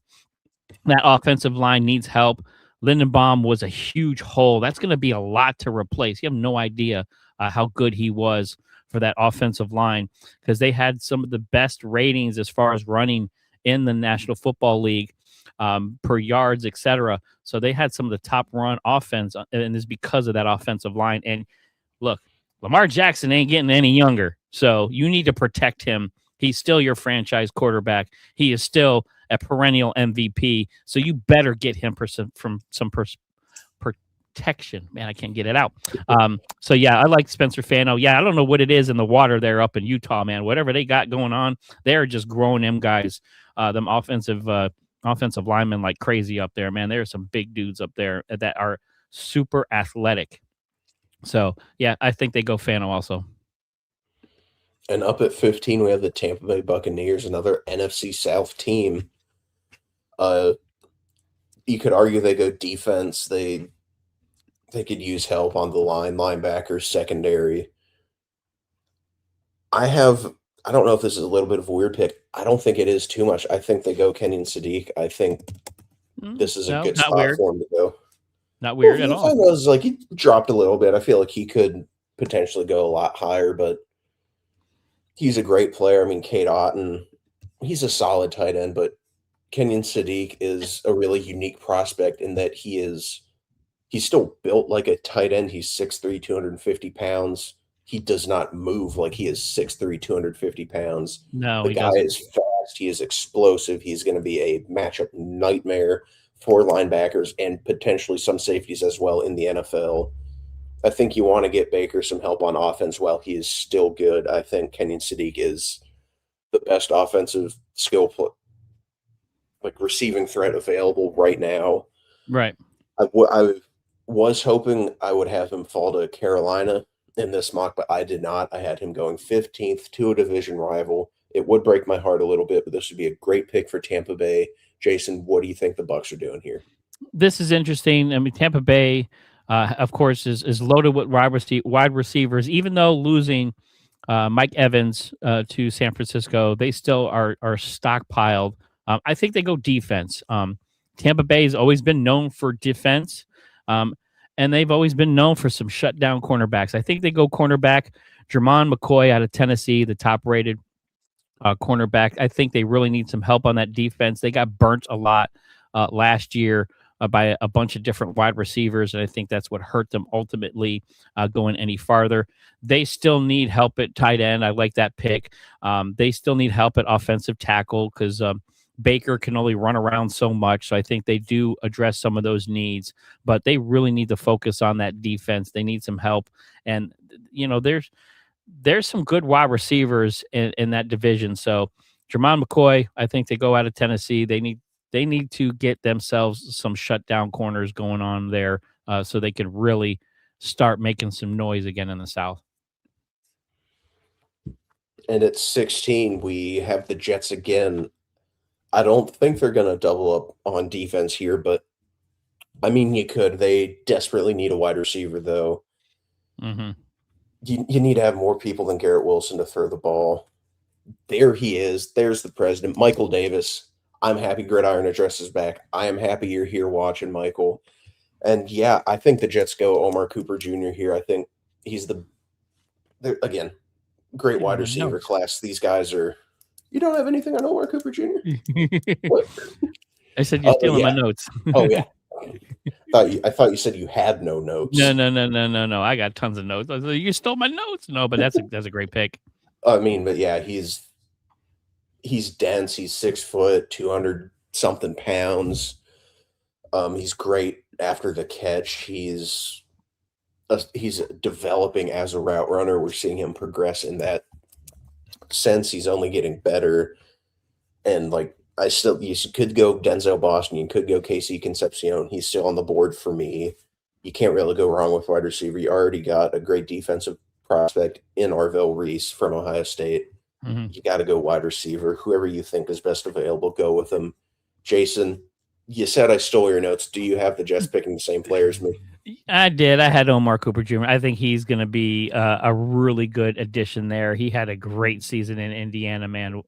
line needs help. Lindenbaum was a huge hole. That's going to be a lot to replace. You have no idea how good he was for that offensive line, because they had some of the best ratings as far as running in the National Football League, per yards, etc. So they had some of the top run offense, and it's because of that offensive line. And look, Lamar Jackson ain't getting any younger, so you need to protect him. He's still your franchise quarterback. He is still a perennial MVP, so you better get him from some protection. Man, I can't get it out. So yeah, I like Spencer Fano. Yeah, I don't know what it is in the water there up in Utah, man. Whatever they got going on, they're just growing them guys, them offensive linemen like crazy up there, man. There's some big dudes up there that are super athletic. So yeah, I think they go Fano also. And up at 15, we have the Tampa Bay Buccaneers, another NFC South team. You could argue they go defense. They could use help on the line, linebackers, secondary. I don't know if this is a little bit of a weird pick. I don't think it is too much. I think they go Kenyon Sadiq. I think this is a good spot for him to go. Not weird at all. I was like, he dropped a little bit. I feel like he could potentially go a lot higher, but he's a great player. I mean, Cade Otton, he's a solid tight end, but Kenyon Sadiq is a really unique prospect in that he's still built like a tight end. He's 6'3", 250 pounds. He does not move like he is 6'3", 250 pounds. No, the guy is fast. He is explosive. He's going to be a matchup nightmare for linebackers and potentially some safeties as well in the NFL. I think you want to get Baker some help on offense while he is still good. I think Kenyon Sadiq is the best offensive skill, like receiving threat available right now. Right. I was hoping I would have him fall to Carolina in this mock, but I did not. I had him going 15th to a division rival. It would break my heart a little bit, but this would be a great pick for Tampa Bay. Jason, what do you think the Bucs are doing here? This is interesting. I mean, Tampa Bay, of course, is loaded with wide receivers. Even though losing Mike Evans to San Francisco, they still are stockpiled. I think they go defense. Tampa Bay has always been known for defense, and they've always been known for some shutdown cornerbacks. I think they go cornerback. Jermon McCoy out of Tennessee, the top-rated cornerback. I think they really need some help on that defense. They got burnt a lot last year by a bunch of different wide receivers, and I think that's what hurt them ultimately going any farther. They still need help at tight end. I like that pick. They still need help at offensive tackle because Baker can only run around so much, so I think they do address some of those needs, but they really need to focus on that defense. They need some help, and there's some good wide receivers in that division. So Jermon McCoy, I think they go out of Tennessee. They need to get themselves some shutdown corners going on there so they can really start making some noise again in the South. And at 16, we have the Jets again. I don't think they're going to double up on defense here, but I mean, you could. They desperately need a wide receiver, though. Mm-hmm. You need to have more people than Garrett Wilson to throw the ball. There he is. There's the president, Michael Davis. I'm happy Gridiron Address is back. I am happy you're here watching, Michael. And yeah, I think the Jets go Omar Cooper Jr. here. I think he's again, great wide receiver class. These guys are. You don't have anything on Omar Cooper Jr.? What? I said you're stealing my notes. Oh yeah. I thought you said you had no notes. No. I got tons of notes. I said, you stole my notes. No, but that's a great pick. I mean, but yeah, he's dense. He's 6 foot, 200 something pounds. He's great after the catch. He's developing as a route runner. We're seeing him progress in that sense. He's only getting better. And like, you could go Denzel Boston. You could go Casey Concepcion. He's still on the board for me. You can't really go wrong with wide receiver. You already got a great defensive prospect in Arvell Reese from Ohio State. Mhm. You got to go wide receiver. Whoever you think is best available, go with them. Jason, you said I stole your notes. Do you have the Jets picking the same player as me? I did. I had Omar Cooper Jr. I think he's going to be a really good addition there. He had a great season in Indiana, man.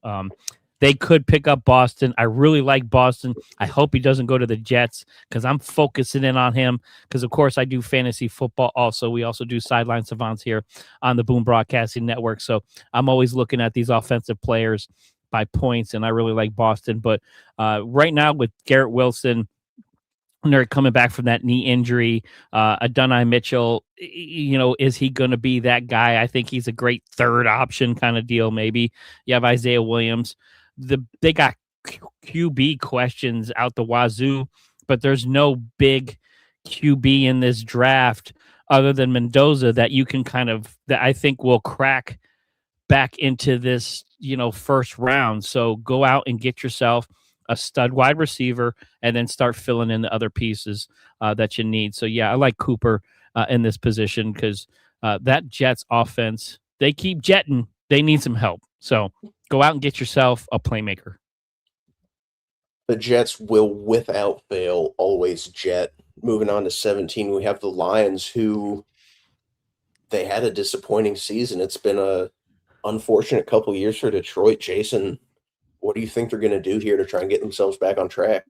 They could pick up Boston. I really like Boston. I hope he doesn't go to the Jets because I'm focusing in on him because, of course, I do fantasy football also. We also do Sideline Savants here on the Boom Broadcasting Network. So I'm always looking at these offensive players by points, and I really like Boston. But right now with Garrett Wilson, they're coming back from that knee injury. Adonai Mitchell, is he going to be that guy? I think he's a great third option kind of deal. Maybe you have Isaiah Williams. They got QB questions out the wazoo, but there's no big QB in this draft other than Mendoza that you can that I think will crack back into this, first round. So go out and get yourself a stud wide receiver and then start filling in the other pieces that you need. So yeah, I like Cooper in this position because that Jets offense, they keep jetting. They need some help. So go out and get yourself a playmaker. The Jets will, without fail, always jet. Moving on to 17, we have the Lions, who they had a disappointing season. It's been a unfortunate couple of years for Detroit. Jason, what do you think they're going to do here to try and get themselves back on track?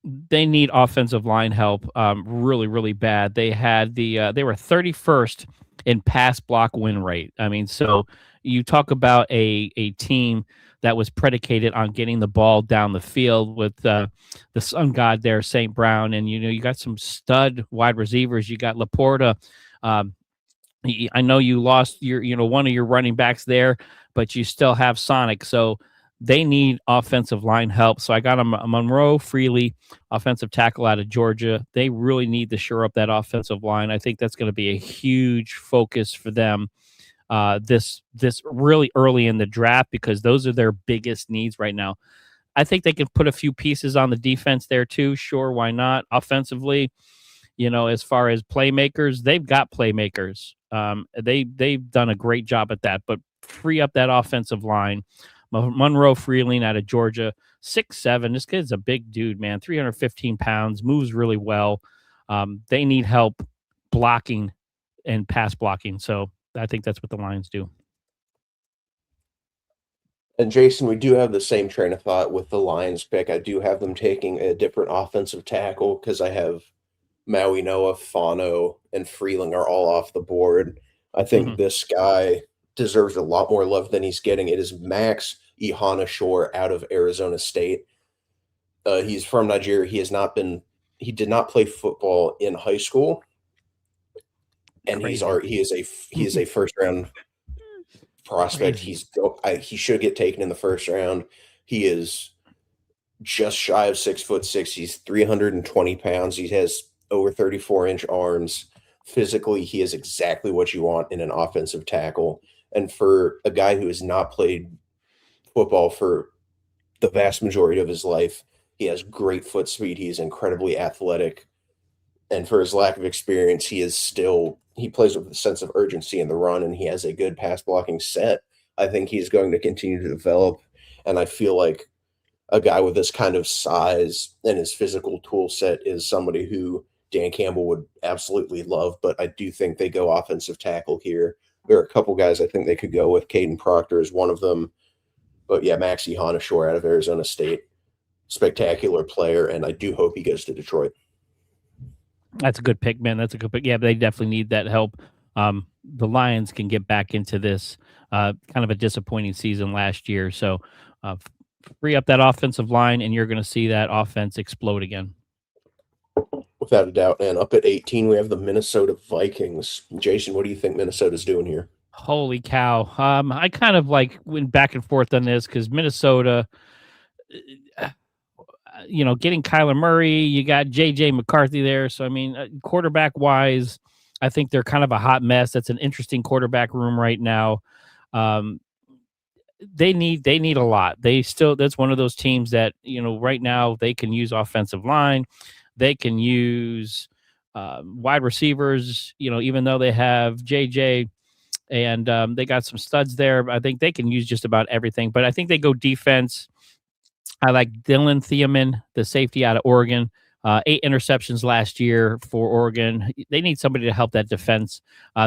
They need offensive line help really, really bad. They had they were 31st in pass block win rate. I mean, so you talk about a team that was predicated on getting the ball down the field with the sun god there, St. Brown, and you got some stud wide receivers. You got Laporta. I know you lost one of your running backs there, but you still have Sonic. So they need offensive line help. So I got a Monroe Freely, offensive tackle out of Georgia. They really need to shore up that offensive line. I think that's going to be a huge focus for them this really early in the draft because those are their biggest needs right now. I think they can put a few pieces on the defense there too. Sure, why not? Offensively, as far as playmakers, they've got playmakers. They've done a great job at that, but free up that offensive line. Monroe Freeling out of Georgia, 6'7". This kid's a big dude, man. 315 pounds, moves really well. They need help blocking and pass blocking. So I think that's what the Lions do. And Jason, we do have the same train of thought with the Lions pick. I do have them taking a different offensive tackle because I have Maui Noah, Fano, and Freeling are all off the board. I think this guy deserves a lot more love than he's getting. It is Max Ihana-Shore out of Arizona State. He's from Nigeria. He did not play football in high school. And he is a first round prospect. He should get taken in the first round. He is just shy of 6'6". He's 320 pounds. He has over 34-inch arms. Physically, he is exactly what you want in an offensive tackle. And for a guy who has not played football for the vast majority of his life, he has great foot speed. He is incredibly athletic. And for his lack of experience, he plays with a sense of urgency in the run, and he has a good pass blocking set. I think he's going to continue to develop. And I feel like a guy with this kind of size and his physical tool set is somebody who Dan Campbell would absolutely love. But I do think they go offensive tackle here. There are a couple guys I think they could go with. Caden Proctor is one of them. But yeah, Max Ihana-Shore out of Arizona State. Spectacular player, and I do hope he goes to Detroit. That's a good pick, man. That's a good pick. Yeah, they definitely need that help. The Lions can get back into this kind of a disappointing season last year. So free up that offensive line, and you're going to see that offense explode again. Without a doubt. And up at 18, we have the Minnesota Vikings. Jason, what do you think Minnesota's doing here? Holy cow. I kind of went back and forth on this because Minnesota, getting Kyler Murray, you got J.J. McCarthy there. So, I mean, quarterback-wise, I think they're kind of a hot mess. That's an interesting quarterback room right now. They need a lot. That's one of those teams that, right now they can use offensive line. They can use wide receivers, even though they have JJ, and they got some studs there. I think they can use just about everything, but I think they go defense. I like Dylan Thiemann, the safety out of Oregon. 8 interceptions last year for Oregon. They need somebody to help that defense.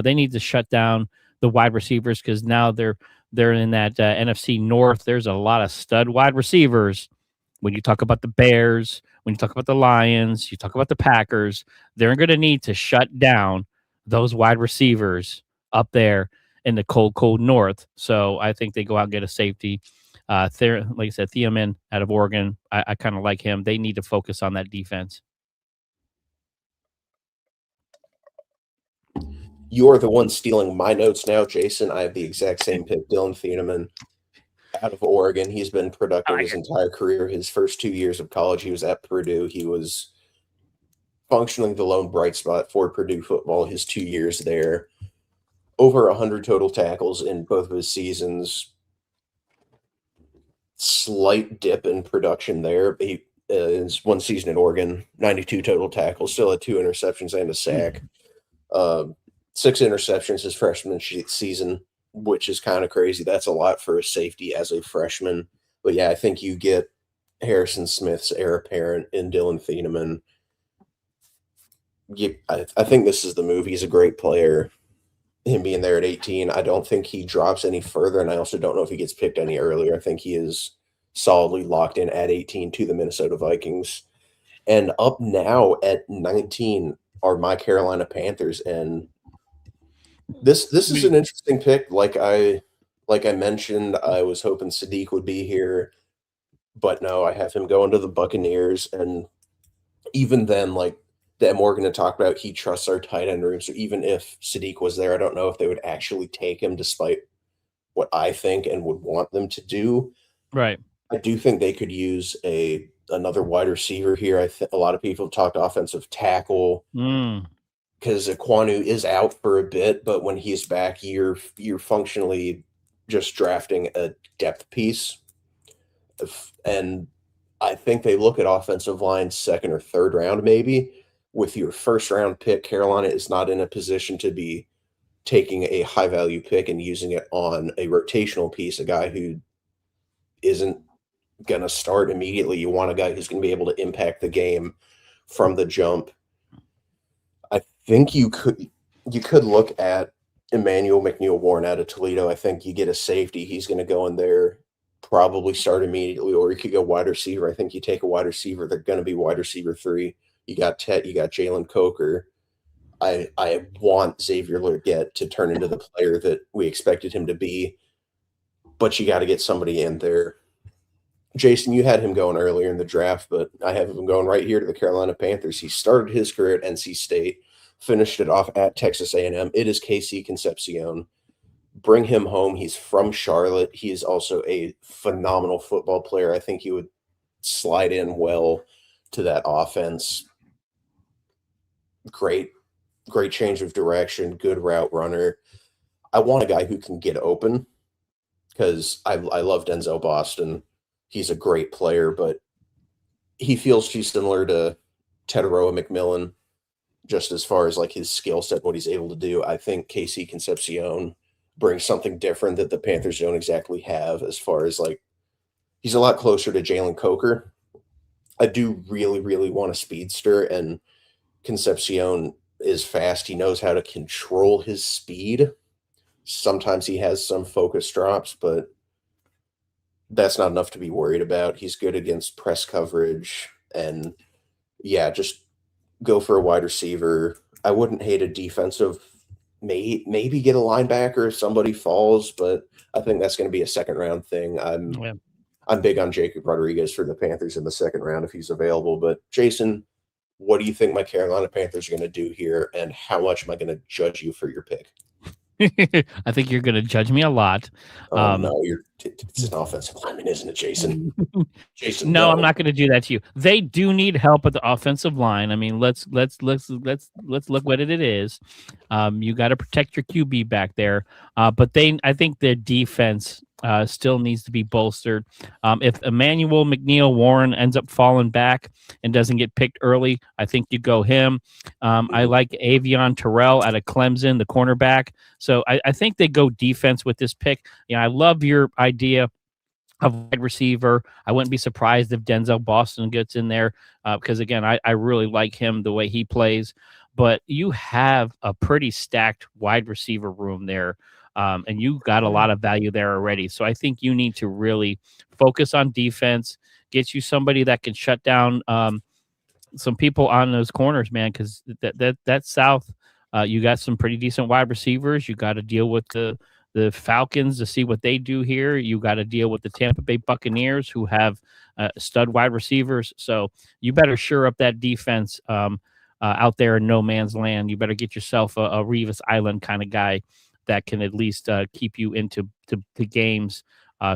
They need to shut down the wide receivers because now they're in that NFC North. There's a lot of stud wide receivers. When you talk about the Bears, when you talk about the Lions, you talk about the Packers, they're going to need to shut down those wide receivers up there in the cold, cold North. So I think they go out and get a safety. Like I said, Thiemann out of Oregon, I kind of like him. They need to focus on that defense. You're the one stealing my notes now, Jason. I have the exact same pick, Dylan Thiemann out of Oregon. He's been productive his entire career. His first 2 years of college, he was at Purdue. He was functionally the lone bright spot for Purdue football his 2 years there. Over 100 total tackles in both of his seasons. Slight dip in production there. He his one season in Oregon, 92 total tackles, still had 2 interceptions and a sack. 6 interceptions his freshman season, which is kind of crazy. That's a lot for a safety as a freshman. But yeah, I think you get Harrison Smith's heir apparent in Dylan Thiemann. I think this is the move. He's a great player. Him being there at 18, I don't think he drops any further, and I also don't know if he gets picked any earlier. I think he is solidly locked in at 18 to the Minnesota Vikings. And up now at 19 are my Carolina Panthers, and this is an interesting pick. Like I mentioned, I was hoping Sadiq would be here, but no, I have him going to the Buccaneers. And even then, like that Morgan had talked about, he trusts our tight end room. So even if Sadiq was there, I don't know if they would actually take him, despite what I think and would want them to do. Right. I do think they could use another wide receiver here. A lot of people have talked offensive tackle. Because Ekwonu is out for a bit, but when he's back, you're functionally just drafting a depth piece. And I think they look at offensive line 2nd or 3rd round, maybe. With your 1st round pick, Carolina is not in a position to be taking a high value pick and using it on a rotational piece, a guy who isn't going to start immediately. You want a guy who's going to be able to impact the game from the jump. I think you could look at Emmanuel McNeil-Warren out of Toledo. I think you get a safety. He's going to go in there, probably start immediately, or you could go wide receiver. I think you take a wide receiver. They're going to be wide receiver 3. You got Tet, you got Jalen Coker. I want Xavier Leggett to turn into the player that we expected him to be, but you got to get somebody in there. Jason, you had him going earlier in the draft, but I have him going right here to the Carolina Panthers. He started his career at NC State, finished it off at Texas A&M. It is KC Concepcion. Bring him home. He's from Charlotte. He is also a phenomenal football player. I think he would slide in well to that offense. Great change of direction, good route runner. I want a guy who can get open because I love Denzel Boston. He's a great player, but he feels too similar to Teteroa McMillan, just as far as like his skill set, what he's able to do. I think KC Concepcion brings something different that the Panthers don't exactly have, as far as like he's a lot closer to Jalen Coker. I do really, really want a speedster, and Concepcion is fast. He knows how to control his speed. Sometimes he has some focus drops, but that's not enough to be worried about. He's good against press coverage, and yeah, just go for a wide receiver. I wouldn't hate a defensive, maybe get a linebacker if somebody falls, but I think that's going to be a 2nd round thing. I'm big on Jacob Rodriguez for the Panthers in the 2nd round if he's available. But Jason, what do you think my Carolina Panthers are going to do here, and how much am I going to judge you for your pick? I think you're going to judge me a lot. No, it's an offensive lineman, isn't it, Jason? Jason, no, I'm not going to do that to you. They do need help at the offensive line. I mean, let's look what it is. You got to protect your QB back there. But I think their defense still needs to be bolstered. If Emmanuel McNeil Warren ends up falling back and doesn't get picked early, I think you go him. I like Avion Terrell out of Clemson, the cornerback. So I think they go defense with this pick. I love your idea of wide receiver. I wouldn't be surprised if Denzel Boston gets in there because, again, I really like him the way he plays. But you have a pretty stacked wide receiver room there, and you got a lot of value there already. So I think you need to really focus on defense, get you somebody that can shut down some people on those corners, man, because that South, you got some pretty decent wide receivers. You got to deal with the Falcons to see what they do here. You got to deal with the Tampa Bay Buccaneers, who have stud wide receivers. So you better shore up that defense out there in no man's land. You better get yourself a Revis Island kind of guy that can at least keep you into the games.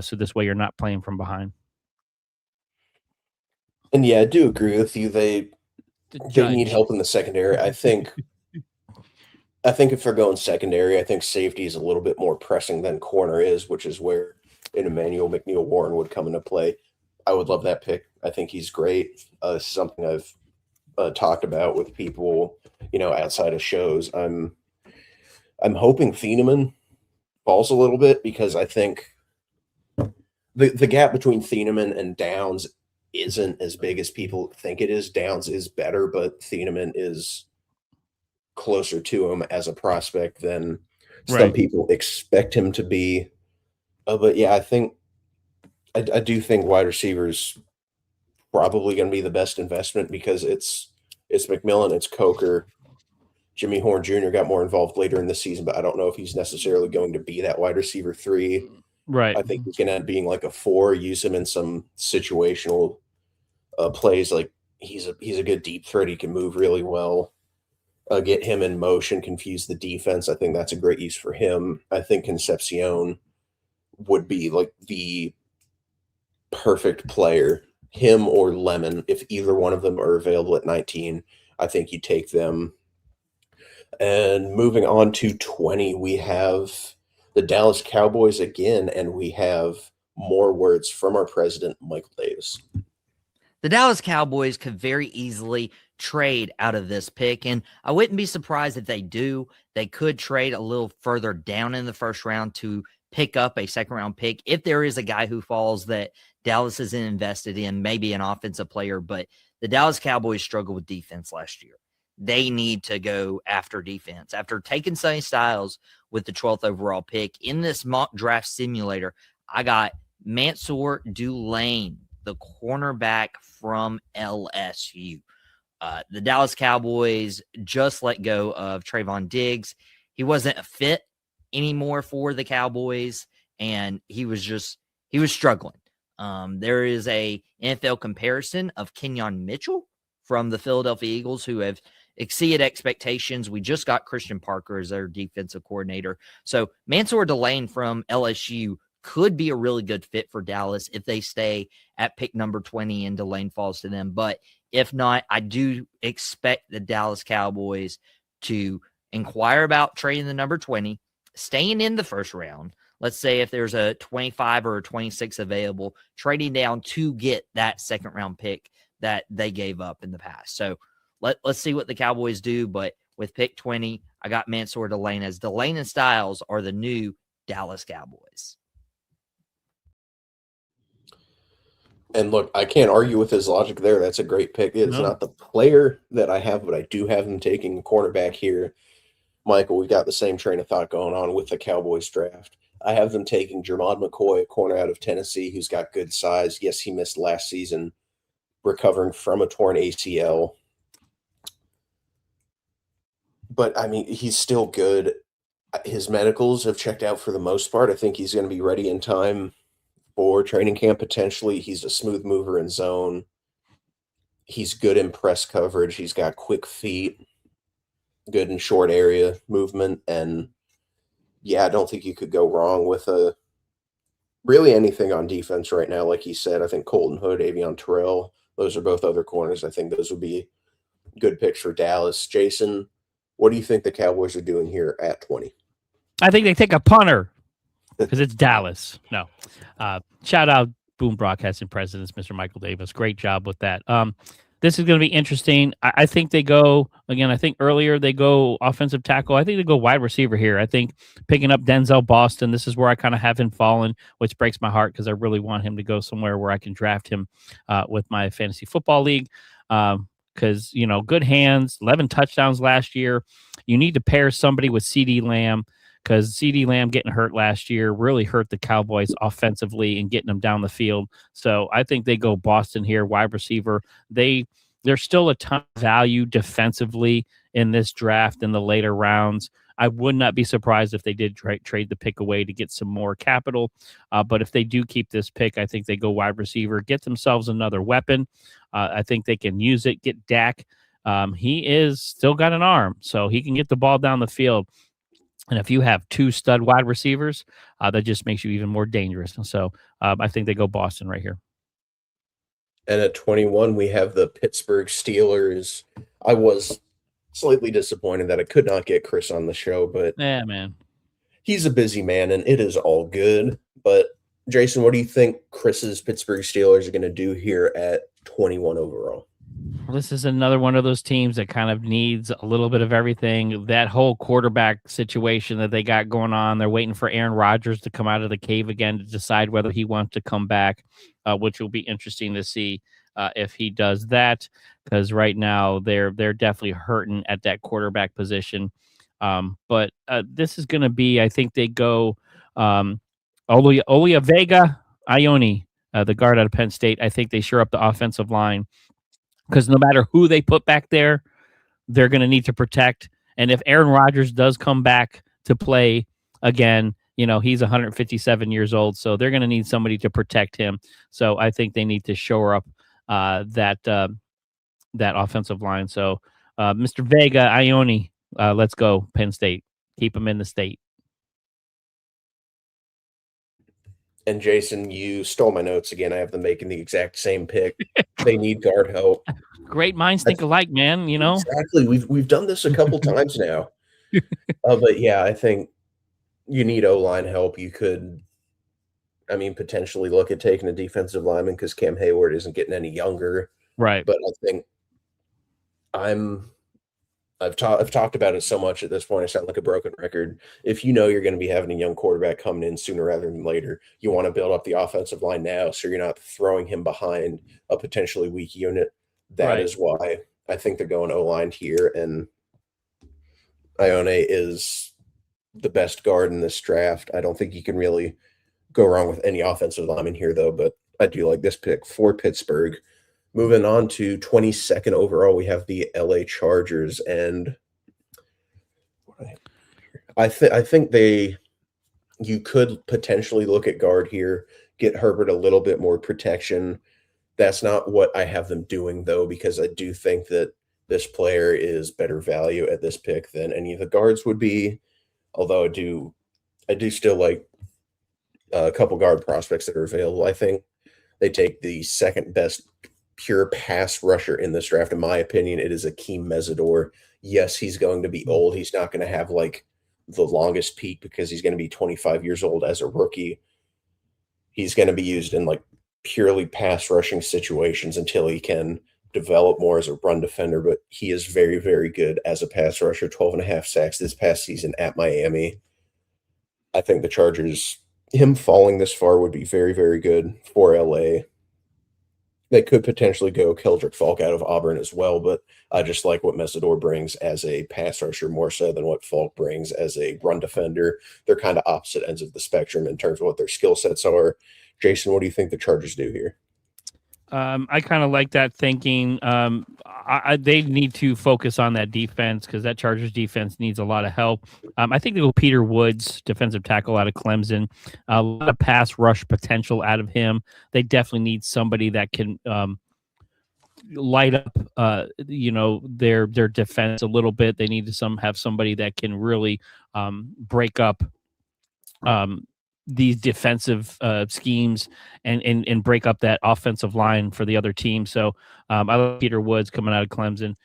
So this way you're not playing from behind. And yeah, I do agree with you. They need help in the secondary. I think if they're going secondary, I think safety is a little bit more pressing than corner is, which is where an Emmanuel McNeil Warren would come into play. I would love that pick. I think he's great. Something I've talked about with people, outside of shows. I'm hoping Thieneman falls a little bit because I think the gap between Thieneman and Downs isn't as big as people think it is. Downs is better, but Thieneman is closer to him as a prospect than some people expect him to be. But yeah, I do think wide receivers probably going to be the best investment because it's McMillan, it's Coker. Jimmy Horn Jr. got more involved later in the season, but I don't know if he's necessarily going to be that wide receiver 3. Right. I think he's going to end up being like a 4, use him in some situational plays. Like he's a good deep threat. He can move really well. Get him in motion, confuse the defense. I think that's a great use for him. I think Concepcion would be like the perfect player, him or Lemon. If either one of them are available at 19, I think you take them. And moving on to 20, we have the Dallas Cowboys again, and we have more words from our president, Michael Davis. The Dallas Cowboys could very easily trade out of this pick, and I wouldn't be surprised if they do. They could trade a little further down in the first round to pick up a second-round pick if there is a guy who falls that Dallas isn't invested in, maybe an offensive player, but the Dallas Cowboys struggled with defense last year. They need to go after defense. After taking Sonny Styles with the 12th overall pick in this mock draft simulator, I got Mansour Dulane, the cornerback from LSU. The Dallas Cowboys just let go of Trayvon Diggs. He wasn't a fit anymore for the Cowboys, and he was struggling. There is a NFL comparison of Kenyon Mitchell from the Philadelphia Eagles who have exceeded expectations. We just got Christian Parker as their defensive coordinator. So Mansour Dulane from LSU could be a really good fit for Dallas if they stay at pick number 20 and Dulane falls to them. But if not, I do expect the Dallas Cowboys to inquire about trading the number 20, staying in the first round. Let's say if there's a 25 or a 26 available, trading down to get that second round pick that they gave up in the past. So let's see what the Cowboys do. But with pick 20, I got Mansour Dulane, as Dulane and Styles are the new Dallas Cowboys. And look, I can't argue with his logic there. That's a great pick. It's not the player that I have, but I do have him taking cornerback here. Michael, we got the same train of thought going on with the Cowboys draft. I have them taking Jermod McCoy, a corner out of Tennessee, who's got good size. Yes, he missed last season, recovering from a torn ACL. But, I mean, he's still good. His medicals have checked out for the most part. I think he's going to be ready in time for training camp, potentially. He's a smooth mover in zone. He's good in press coverage. He's got quick feet, good in short area movement. And, yeah, I don't think you could go wrong with really anything on defense right now. Like he said, I think Colton Hood, Avion Terrell, those are both other corners. I think those would be good picks for Dallas. Jason, what do you think the Cowboys are doing here at 20? I think they take a punter. because it's Dallas. No. Shout out Boom Broadcasting Presidents, Mr. Michael Davis. Great job with that. This is going to be interesting. I think they go, again, I think earlier they go offensive tackle. I think they go wide receiver here. I think picking up Denzel Boston, this is where I kind of have him fallen, which breaks my heart because I really want him to go somewhere where I can draft him with my fantasy football league. Because, good hands, 11 touchdowns last year. You need to pair somebody with CD Lamb, because CD Lamb getting hurt last year really hurt the Cowboys offensively and getting them down the field. So I think they go Boston here, wide receiver. There's still a ton of value defensively in this draft in the later rounds. I would not be surprised if they did trade the pick away to get some more capital. But if they do keep this pick, I think they go wide receiver, get themselves another weapon. I think they can use it, get Dak. He is still got an arm, so he can get the ball down the field. And if you have two stud wide receivers, that just makes you even more dangerous. And so I think they go Boston right here. And at 21, we have the Pittsburgh Steelers. I was slightly disappointed that I could not get Chris on the show, but yeah, man, he's a busy man, and it is all good. But Jason, what do you think Chris's Pittsburgh Steelers are going to do here at 21 overall? This is another one of those teams that kind of needs a little bit of everything. That whole quarterback situation that they got going on, they're waiting for Aaron Rodgers to come out of the cave again to decide whether he wants to come back, which will be interesting to see if he does that, because right now they're definitely hurting at that quarterback position. But this is going to be, I think they go Olia Vega Ione, the guard out of Penn State. I think they shore up the offensive line, because no matter who they put back there, they're going to need to protect. And if Aaron Rodgers does come back to play again, he's 157 years old, so they're going to need somebody to protect him. So I think they need to shore up that offensive line. So Mr. Vega Ione, let's go Penn State. Keep him in the state. And Jason, you stole my notes again. I have them making the exact same pick. They need guard help. Great minds think alike, man. Exactly. We've done this a couple times now. But yeah, I think you need O-line help. You could, potentially look at taking a defensive lineman because Cam Hayward isn't getting any younger. Right. But I think I've talked about it so much at this point, I sound like a broken record. If you're going to be having a young quarterback coming in sooner rather than later, you want to build up the offensive line now so you're not throwing him behind a potentially weak unit. That is why I think they're going O-line here, and Ione is the best guard in this draft. I don't think you can really go wrong with any offensive lineman here, though, but I do like this pick for Pittsburgh. Moving on to 22nd overall, we have the LA Chargers, and I think you could potentially look at guard here, get Herbert a little bit more protection. That's not what I have them doing, though, because I do think that this player is better value at this pick than any of the guards would be. Although I do still like a couple guard prospects that are available. I think they take the second best pure pass rusher in this draft. In my opinion, it is Akeem Mesidor. Yes, he's going to be old. He's not going to have like the longest peak because he's going to be 25 years old as a rookie. He's going to be used in like purely pass rushing situations until he can develop more as a run defender, but he is very, very good as a pass rusher. 12.5 sacks this past season at Miami. I think the Chargers, him falling this far would be very, very good for LA. They could potentially go Keldrick Falk out of Auburn as well, but I just like what Mesidor brings as a pass rusher more so than what Falk brings as a run defender. They're kind of opposite ends of the spectrum in terms of what their skill sets are. Jason, what do you think the Chargers do here? I kind of like that thinking. They need to focus on that defense because that Chargers defense needs a lot of help. I think they go Peter Woods, defensive tackle out of Clemson. A lot of pass rush potential out of him. They definitely need somebody that can light up, their defense a little bit. They need to have somebody that can really break up these defensive schemes and break up that offensive line for the other team. So I love Peter Woods coming out of Clemson.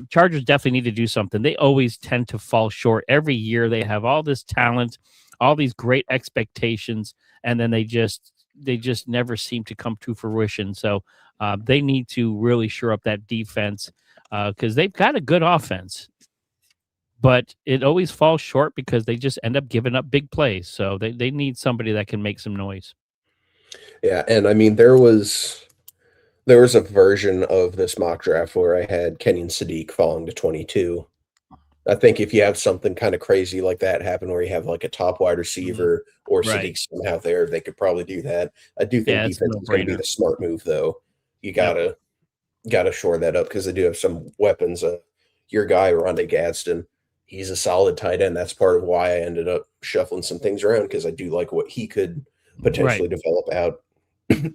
Chargers definitely need to do something. They always tend to fall short. Every year they have all this talent all these great expectations, and then they just never seem to come to fruition. So they need to really shore up that defense because they've got a good offense, but it always falls short because they just end up giving up big plays. So they need somebody that can make some noise. Yeah, and I mean there was a version of this mock draft where I had Kenyon Sadiq falling to 22. I think if you have something kind of crazy like that happen where you have like a top wide receiver or Right. Sadiq somehow there, they could probably do that. I do think Yeah, it's a defense is going to be no-brainer. the smart move, though. You gotta shore that up because they do have some weapons. Your guy Rondé Gadsden, he's a solid tight end. That's part of why I ended up shuffling some things around because I do like what he could potentially develop out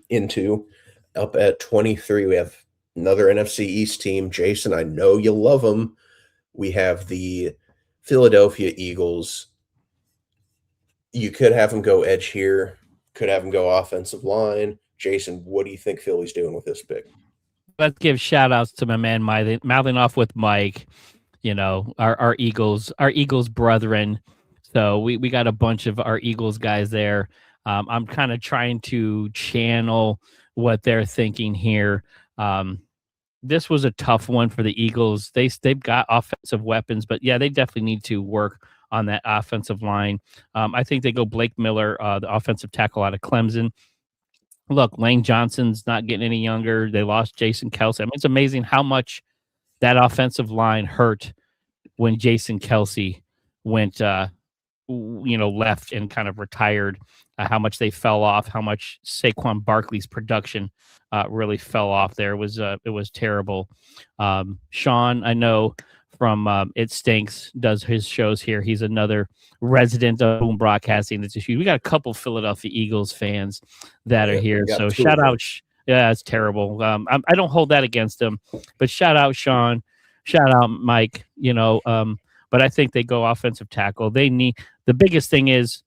into. Up at 23, we have another NFC East team. Jason, I know you love them. We have the Philadelphia Eagles. You could have them go edge here, could have them go offensive line. Jason, what do you think Philly's doing with this pick? Let's give shout outs to my man mouthing off with Mike, our Eagles brethren. So we got a bunch of our Eagles guys there. I'm kind of trying to channel what they're thinking here. This was a tough one for the Eagles. They've got offensive weapons, but yeah, they definitely need to work on that offensive line. I think they go Blake Miller, the offensive tackle out of Clemson. Look, Lane Johnson's not getting any younger. They lost Jason Calenzo. I mean, it's amazing how much that offensive line hurt when Jason Calenzo went, left and kind of retired. How much they fell off. How much Saquon Barkley's production really fell off. There it was terrible. Sean, I know from It Stinks, does his shows here. He's another resident of Boom Broadcasting. It's a huge. We got a couple Philadelphia Eagles fans that are here. So shout out. Yeah, it's terrible. I don't hold that against them, but shout out Sean, shout out Mike. But I think they go offensive tackle. They need the biggest thing is,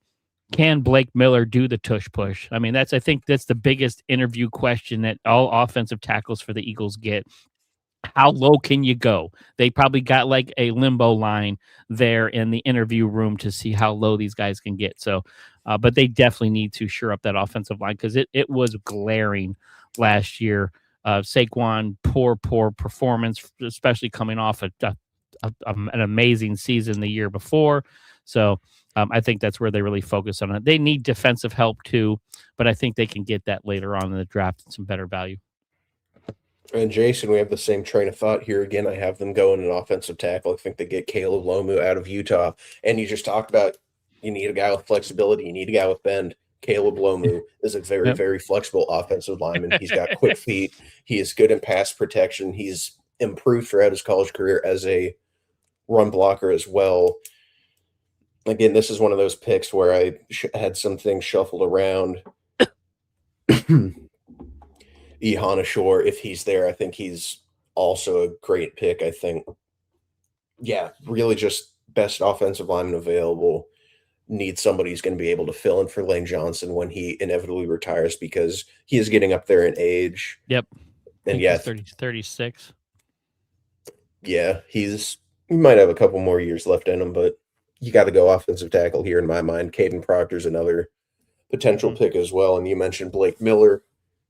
can Blake Miller do the tush push? I mean, I think that's the biggest interview question that all offensive tackles for the Eagles get. How low can you go? They probably got like a limbo line there in the interview room to see how low these guys can get. So, but they definitely need to shore up that offensive line because it was glaring last year. Saquon, poor performance, especially coming off an amazing season the year before. So I think that's where they really focus on it. They need defensive help too, but I think they can get that later on in the draft and some better value. And Jason, we have the same train of thought here. Again, I have them going an offensive tackle. I think they get Caleb Lomu out of Utah. And you just talked about you need a guy with flexibility. You need a guy with bend. Caleb Lomu is a very, very flexible offensive lineman. He's got quick feet. He is good in pass protection. He's improved throughout his college career as a run blocker as well. Again, this is one of those picks where I had some things shuffled around. Ihana Shore, if he's there, I think he's also a great pick. I think, really just best offensive lineman available. Need somebody who's going to be able to fill in for Lane Johnson when he inevitably retires because he is getting up there in age. Yep. And 36. Yeah, he might have a couple more years left in him, but you got to go offensive tackle here in my mind. Caden Proctor's another potential pick as well. And you mentioned Blake Miller.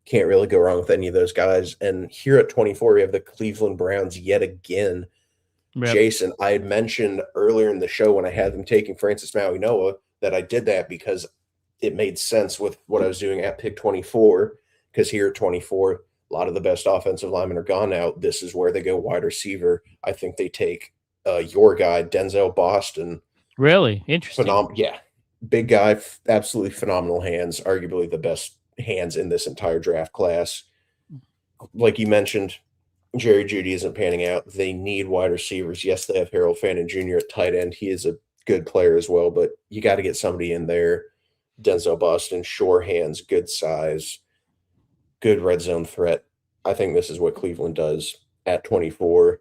Can't really go wrong with any of those guys. And here at 24, we have the Cleveland Browns yet again. Yep. Jason, I had mentioned earlier in the show when I had them taking Francis Maui-Noah that I did that because it made sense with what I was doing at pick 24, because here at 24, a lot of the best offensive linemen are gone now. This is where they go wide receiver. I think they take your guy, Denzel Boston. Really? Interesting. Yeah. Big guy, absolutely phenomenal hands, arguably the best hands in this entire draft class. Like you mentioned, Jerry Jeudy isn't panning out. They need wide receivers. Yes, they have Harold Fannin Jr. at tight end. He is a good player as well, but you got to get somebody in there. Denzel Boston, sure hands, good size, good red zone threat. I think this is what Cleveland does at 24.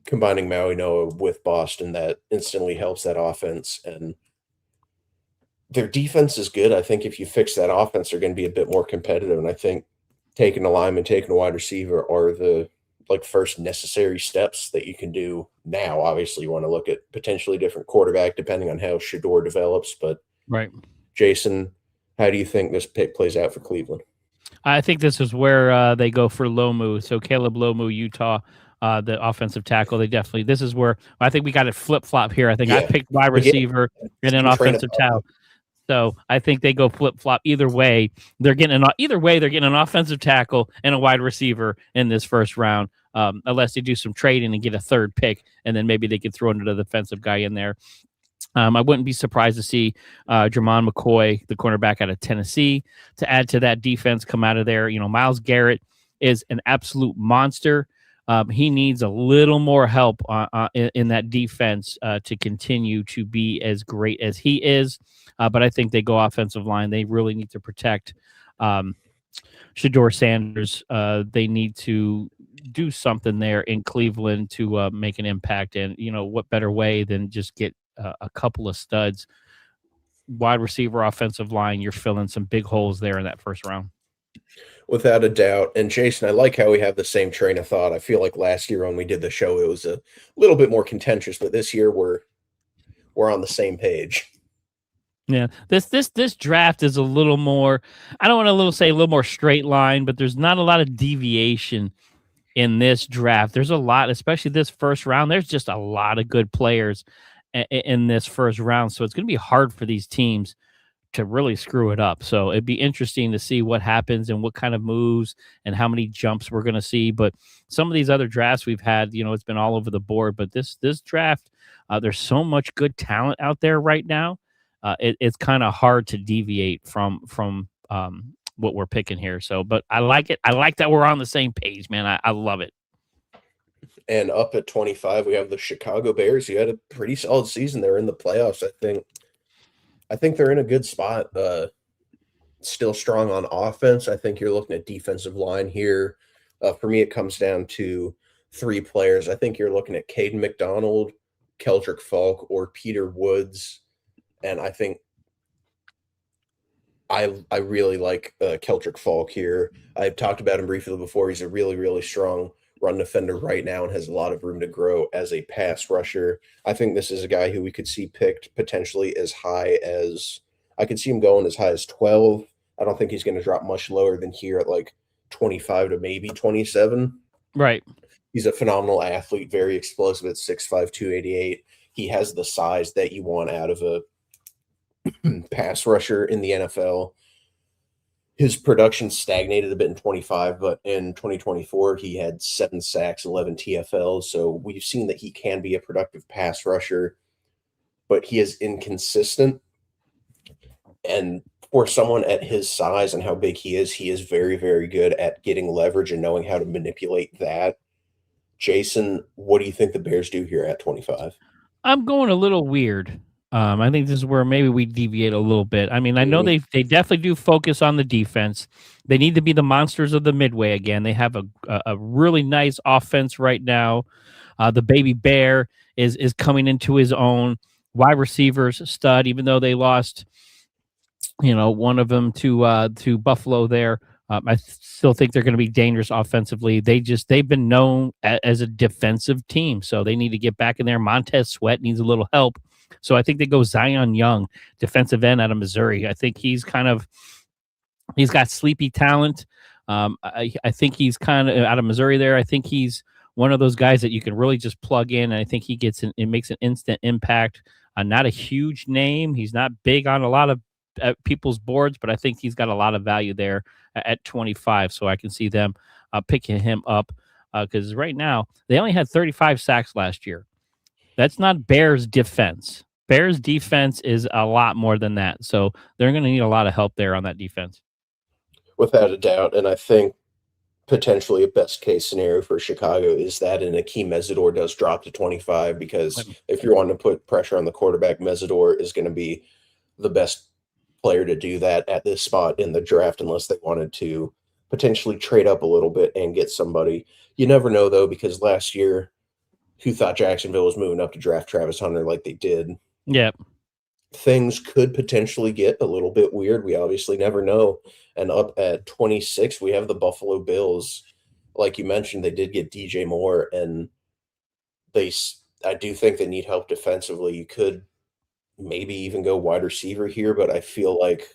Combining Maui-Noah with Boston, that instantly helps that offense. And their defense is good. I think if you fix that offense, they're going to be a bit more competitive. And I think taking a lineman, taking a wide receiver are the first necessary steps that you can do now. Obviously, you want to look at potentially different quarterback depending on how Shador develops. But Right. Jason, how do you think this pick plays out for Cleveland? I think this is where they go for Lomu. So Caleb Lomu, Utah, the offensive tackle. This is where I think we got it flip flop here. I think I Yeah. picked wide Again, receiver and an same train of offensive thought. tackle. So I think they go flip flop. Either way, they're getting an offensive tackle and a wide receiver in this first round, unless they do some trading and get a third pick, and then maybe they could throw another defensive guy in there. I wouldn't be surprised to see Jermon McCoy, the cornerback out of Tennessee, to add to that defense, come out of there. Myles Garrett is an absolute monster. He needs a little more help in that defense to continue to be as great as he is. But I think they go offensive line. They really need to protect Shedeur Sanders. They need to do something there in Cleveland to make an impact. And, what better way than just get a couple of studs, wide receiver, offensive line. You're filling some big holes there in that first round. Without a doubt. And Jason, I like how we have the same train of thought. I feel like last year when we did the show, it was a little bit more contentious, but this year we're on the same page. Yeah, this draft is a little more. I don't want to say a little more straight line, but there's not a lot of deviation in this draft. There's a lot, especially this first round. There's just a lot of good players in this first round, so it's going to be hard for these teams to really screw it up. So it'd be interesting to see what happens and what kind of moves and how many jumps we're going to see. But some of these other drafts we've had, it's been all over the board. But this draft, there's so much good talent out there right now. It's kind of hard to deviate from what we're picking here. So, but I like it. I like that we're on the same page, man. I love it. And up at 25, we have the Chicago Bears. You had a pretty solid season. They're in the playoffs, I think they're in a good spot. Still strong on offense. I think you're looking at defensive line here. For me, it comes down to three players. I think you're looking at Caden McDonald, Keldrick Falk, or Peter Woods. And I think I really like Keldrick Falk here. I've talked about him briefly before. He's a really, really strong run defender right now and has a lot of room to grow as a pass rusher. I think this is a guy who we could see picked potentially as high as – I could see him going as high as 12. I don't think he's going to drop much lower than here at like 25 to maybe 27. Right. He's a phenomenal athlete, very explosive at 6'5", 288. He has the size that you want out of a pass rusher in the NFL. His production stagnated a bit in 25, but in 2024, he had 7 sacks, 11 TFLs. So we've seen that he can be a productive pass rusher, but he is inconsistent. And for someone at his size and how big he is very, very good at getting leverage and knowing how to manipulate that. Jason, what do you think the Bears do here at 25? I'm going a little weird. I think this is where maybe we deviate a little bit. I mean, I know they definitely do focus on the defense. They need to be the monsters of the midway again. They have a really nice offense right now. The baby bear is coming into his own. Wide receivers stud, even though they lost, one of them to Buffalo there. I still think they're going to be dangerous offensively. They've been known as a defensive team, so they need to get back in there. Montez Sweat needs a little help. So I think they go Zion Young, defensive end out of Missouri. I think he's got sleepy talent. I think he's kind of out of Missouri there. I think he's one of those guys that you can really just plug in. And I think it makes an instant impact. Not a huge name. He's not big on a lot of people's boards, but I think he's got a lot of value there at 25. So I can see them picking him up because right now they only had 35 sacks last year. That's not Bears defense. Bears defense is a lot more than that. So they're going to need a lot of help there on that defense. Without a doubt. And I think potentially a best case scenario for Chicago is that an Akeem Mesidor does drop to 25, because if you're wanting to put pressure on the quarterback, Mesidor is going to be the best player to do that at this spot in the draft, unless they wanted to potentially trade up a little bit and get somebody. You never know, though, because last year, who thought Jacksonville was moving up to draft Travis Hunter like they did? Yeah. Things could potentially get a little bit weird. We obviously never know. And up at 26, we have the Buffalo Bills. Like you mentioned, they did get DJ Moore, and I do think they need help defensively. You could maybe even go wide receiver here, but I feel like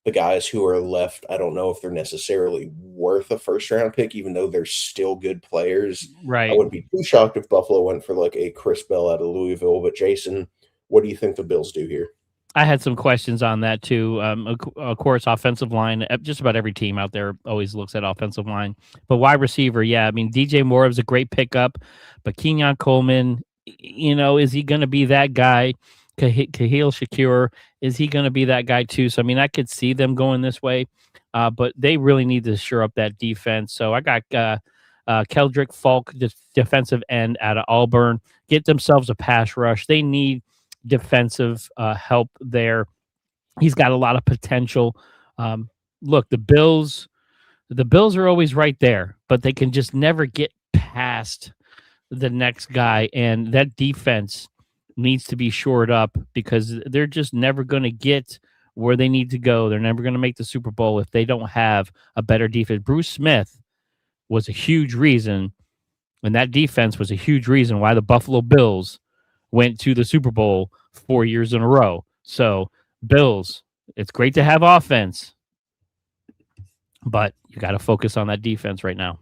the guys who are left, I don't know if they're necessarily worth a first-round pick, even though they're still good players. I Right. wouldn't be too shocked if Buffalo went for like a Chris Bell out of Louisville. But Jason, what do you think the Bills do here? I had some questions on that too. Of course, offensive line. Just about every team out there always looks at offensive line, but wide receiver, yeah. I mean, DJ Moore was a great pickup, but Kenyon Coleman, is he going to be that guy? Kahil Shakur, is he going to be that guy too? So I mean, I could see them going this way, but they really need to shore up that defense. So I got Keldrick Falk, defensive end out of Auburn. Get themselves a pass rush. They need defensive help there. He's got a lot of potential. Look, the Bills are always right there, but they can just never get past the next guy, and that defense needs to be shored up because they're just never going to get where they need to go. They're never going to make the Super Bowl if they don't have a better defense. Bruce Smith was a huge reason, and that defense was a huge reason why the Buffalo Bills went to the Super Bowl 4 years in a row. So, Bills, it's great to have offense, but you got to focus on that defense right now.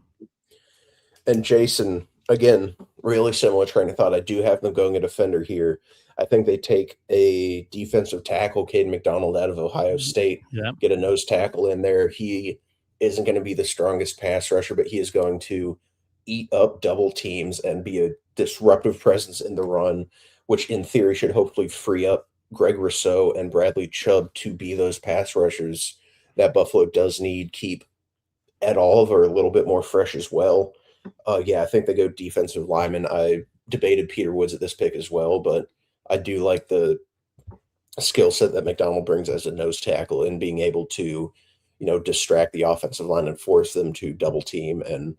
And Jason, again, really similar train of thought. I do have them going a defender here. I think they take a defensive tackle, Caden McDonald, out of Ohio State, get a nose tackle in there. He isn't going to be the strongest pass rusher, but he is going to eat up double teams and be a disruptive presence in the run, which in theory should hopefully free up Greg Rousseau and Bradley Chubb to be those pass rushers that Buffalo does need. Keep Ed Oliver a little bit more fresh as well. Yeah, I think they go defensive lineman. I debated Peter Woods at this pick as well, but I do like the skill set that McDonald brings as a nose tackle and being able to, distract the offensive line and force them to double team and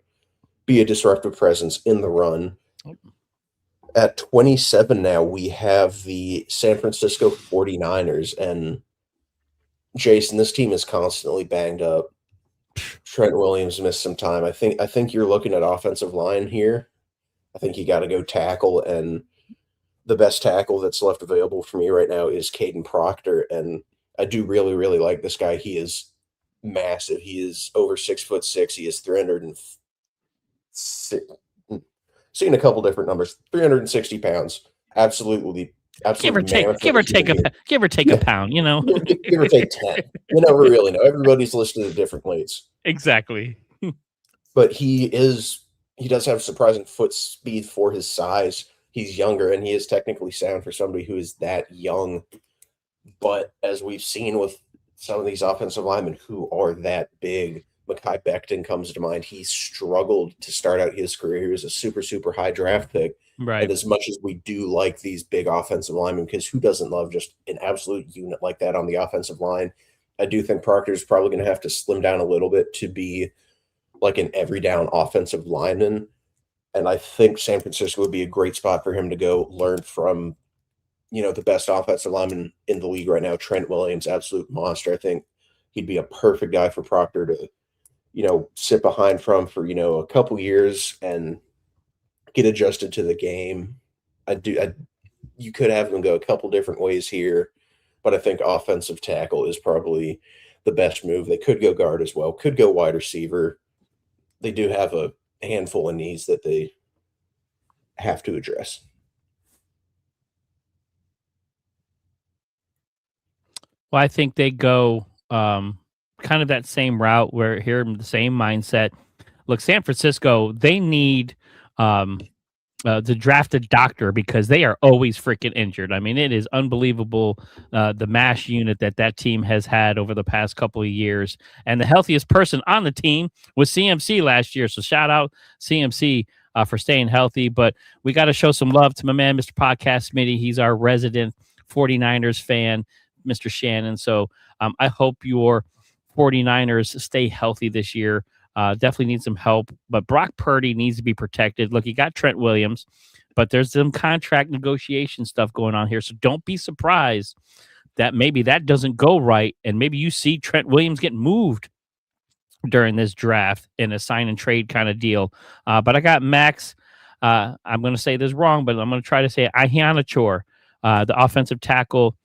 be a disruptive presence in the run. At 27 now, we have the San Francisco 49ers. And Jason, this team is constantly banged up. Trent Williams missed some time. I think you're looking at offensive line here. I think you got to go tackle, and the best tackle that's left available for me right now is Caden Proctor. And I do really, really like this guy. He is massive. He is over 6'6". He is 306. Seen a couple different numbers. 360 pounds. Absolutely. Give or take a pound. Give or take 10. You never really know. Everybody's listed at different weights. Exactly. But he does have surprising foot speed for his size. He's younger, and he is technically sound for somebody who is that young. But as we've seen with some of these offensive linemen who are that big, Mekhi Becton comes to mind. He struggled to start out his career. He was a super, super high draft pick. Right. And as much as we do like these big offensive linemen, because who doesn't love just an absolute unit like that on the offensive line, I do think Proctor's probably going to have to slim down a little bit to be like an every down offensive lineman. And I think San Francisco would be a great spot for him to go learn from, the best offensive lineman in the league right now, Trent Williams, absolute monster. I think he'd be a perfect guy for Proctor to, sit behind from for, a couple years and get adjusted to the game. You could have them go a couple different ways here, but I think offensive tackle is probably the best move. They could go guard as well, could go wide receiver. They do have a handful of needs that they have to address. Well, I think they go kind of that same route where here the same mindset. Look, San Francisco, they need the drafted doctor because they are always freaking injured. I mean, it is unbelievable the MASH unit that team has had over the past couple of years. And the healthiest person on the team was CMC last year. So shout out CMC for staying healthy. But we got to show some love to my man, Mr. Podcast Smitty. He's our resident 49ers fan, Mr. Shannon. So I hope your 49ers stay healthy this year. Definitely need some help, but Brock Purdy needs to be protected. Look, you got Trent Williams, but there's some contract negotiation stuff going on here. So don't be surprised that maybe that doesn't go right. And maybe you see Trent Williams get moved during this draft in a sign and trade kind of deal. But I got Max. I'm going to say this wrong, but I'm going to try to say it. Iheanacho, the offensive tackle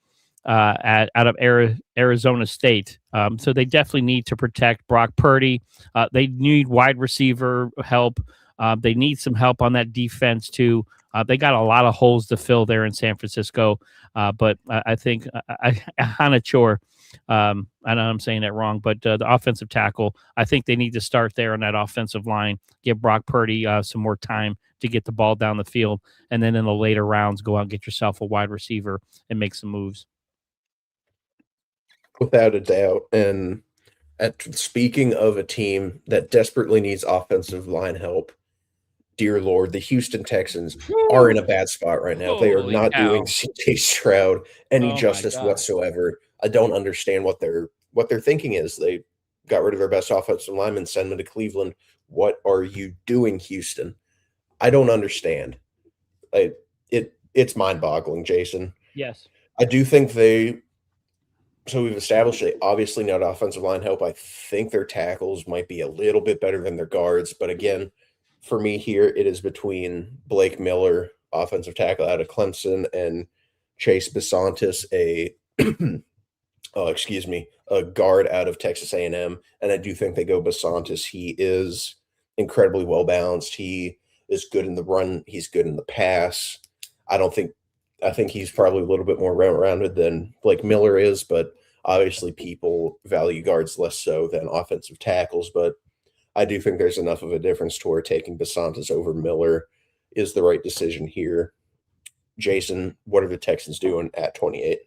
out of Arizona State. So they definitely need to protect Brock Purdy. They need wide receiver help. They need some help on that defense too. They got a lot of holes to fill there in San Francisco. But I think Hanachor, I know I'm saying that wrong, but the offensive tackle, I think they need to start there on that offensive line, give Brock Purdy some more time to get the ball down the field, and then in the later rounds, go out and get yourself a wide receiver and make some moves. Without a doubt. And speaking of a team that desperately needs offensive line help, dear Lord, the Houston Texans are in a bad spot right now. They are Holy not cow. doing CJ Stroud any Oh my justice God. whatsoever. I don't understand what their thinking is. They got rid of their best offensive lineman, send them to Cleveland. What are you doing, Houston? I don't understand. It's mind-boggling, Jason. Yes. I do think so we've established they obviously need offensive line help. I think their tackles might be a little bit better than their guards. But again, for me here, it is between Blake Miller, offensive tackle out of Clemson, and Chase Bisontis, a guard out of Texas A&M. And I do think they go Bisontis. He is incredibly well-balanced. He is good in the run. He's good in the pass. I think he's probably a little bit more rounded than Blake Miller is, but obviously people value guards less so than offensive tackles. But I do think there's enough of a difference to where taking Bisontis over Miller is the right decision here. Jason, what are the Texans doing at 28?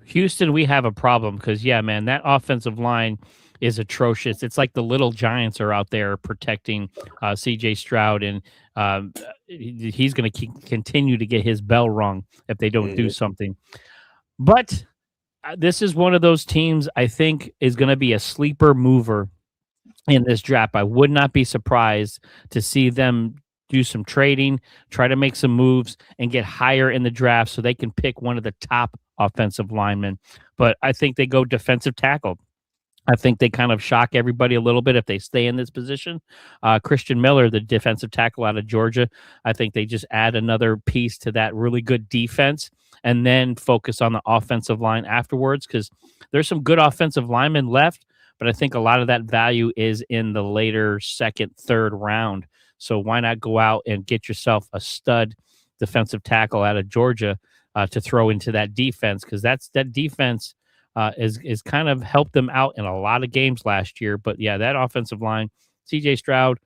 Houston, we have a problem because, yeah, man, that offensive line is atrocious. It's like the little giants are out there protecting CJ Stroud, and he's going to continue to get his bell rung if they don't do something. But this is one of those teams I think is going to be a sleeper mover in this draft. I would not be surprised to see them do some trading, try to make some moves, and get higher in the draft so they can pick one of the top offensive linemen. But I think they go defensive tackle. I think they kind of shock everybody a little bit if they stay in this position. Christian Miller, the defensive tackle out of Georgia, I think they just add another piece to that really good defense and then focus on the offensive line afterwards, because there's some good offensive linemen left, but I think a lot of that value is in the later second, third round. So why not go out and get yourself a stud defensive tackle out of Georgia to throw into that defense, because that defense is kind of helped them out in a lot of games last year. But yeah, that offensive line, CJ Stroud,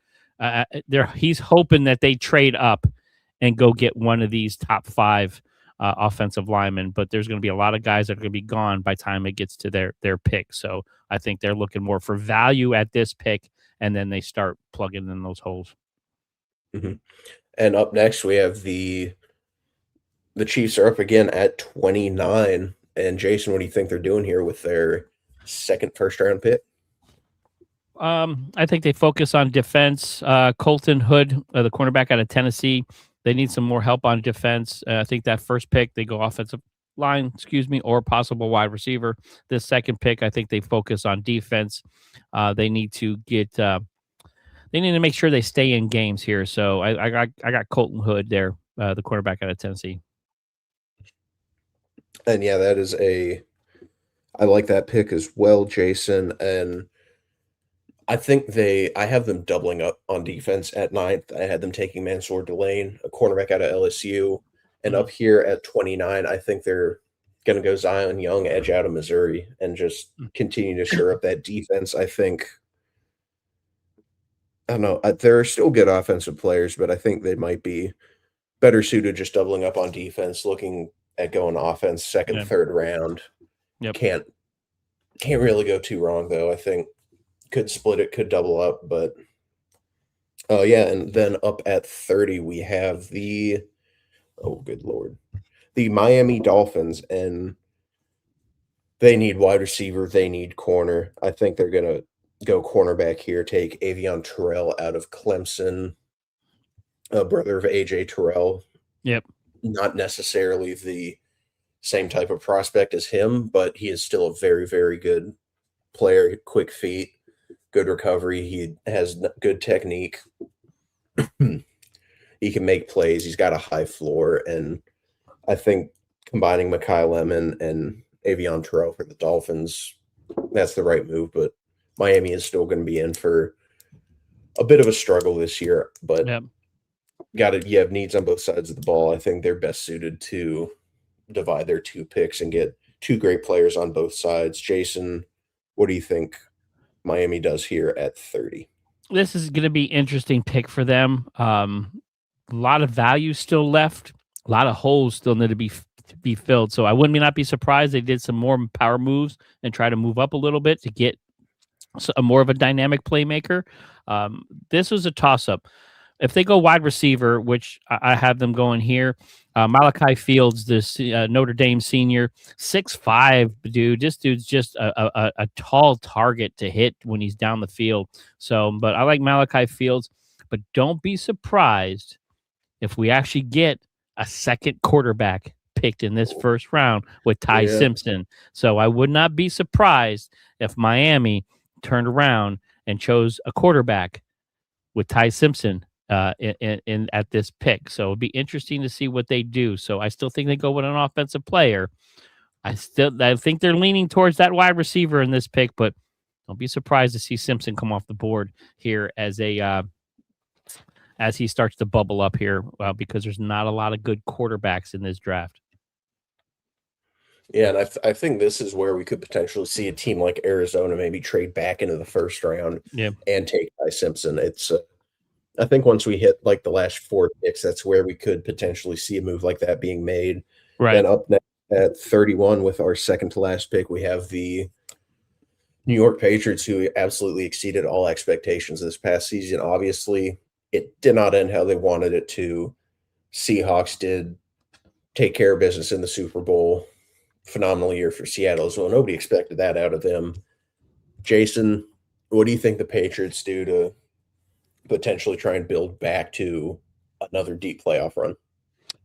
he's hoping that they trade up and go get one of these top 5 offensive linemen. But there's going to be a lot of guys that are going to be gone by the time it gets to their pick. So I think they're looking more for value at this pick, and then they start plugging in those holes. Mm-hmm. And up next, we have the Chiefs are up again at 29. And Jason, what do you think they're doing here with their second first-round pick? I think they focus on defense. Colton Hood, the cornerback out of Tennessee, they need some more help on defense. I think that first pick, they go offensive line, or possible wide receiver. This second pick, I think they focus on defense. They need to make sure they stay in games here. So I got Colton Hood there, the cornerback out of Tennessee. And yeah, I like that pick as well, Jason. And I think I have them doubling up on defense at 9th. I had them taking Mansour Delane, a cornerback out of LSU. And up here at 29, I think they're going to go Zion Young, edge out of Missouri, and just continue to shore up that defense. I don't know. There are still good offensive players, but I think they might be better suited just doubling up on defense, looking at going offense second, third round. Yep. Can't really go too wrong, though. I think could split it, could double up, but and then up at 30, we have the good Lord, the Miami Dolphins, and they need wide receiver, they need corner. I think they're gonna go cornerback here, take Avion Terrell out of Clemson, a brother of AJ Terrell. Yep. Not necessarily the same type of prospect as him, but he is still a very, very good player, quick feet, good recovery. He has good technique. He can make plays. He's got a high floor. And I think combining Mekhi Lemon and Avion Terrell for the Dolphins. That's the right move, but Miami is still going to be in for a bit of a struggle this year. But Yep. you have needs on both sides of the ball. I think they're best suited to divide their 2 picks and get 2 great players on both sides. Jason, what do you think Miami does here at 30? This is going to be interesting pick for them. A lot of value still left. A lot of holes still need to be filled. So I would not be surprised they did some more power moves and try to move up a little bit to get a more of a dynamic playmaker. This was a toss-up. If they go wide receiver, which I have them going here, Malachi Fields, this Notre Dame senior, 6'5", dude. This dude's just a tall target to hit when he's down the field. So, but I like Malachi Fields. But don't be surprised if we actually get a second quarterback picked in this first round with Ty Simpson. So I would not be surprised if Miami turned around and chose a quarterback with Ty Simpson in at this pick. So it'd be interesting to see what they do. So I still think they go with an offensive player. I think they're leaning towards that wide receiver in this pick, but don't be surprised to see Simpson come off the board here as he starts to bubble up here, because there's not a lot of good quarterbacks in this draft. Yeah, and I think this is where we could potentially see a team like Arizona maybe trade back into the first round and take Ty Simpson. It's I think once we hit like the last 4 picks, that's where we could potentially see a move like that being made. Right. Then up next at 31 with our second to last pick, we have the New York Patriots, who absolutely exceeded all expectations this past season. Obviously, it did not end how they wanted it to. Seahawks did take care of business in the Super Bowl. Phenomenal year for Seattle as well. Nobody expected that out of them. Jason, what do you think the Patriots do to potentially try and build back to another deep playoff run?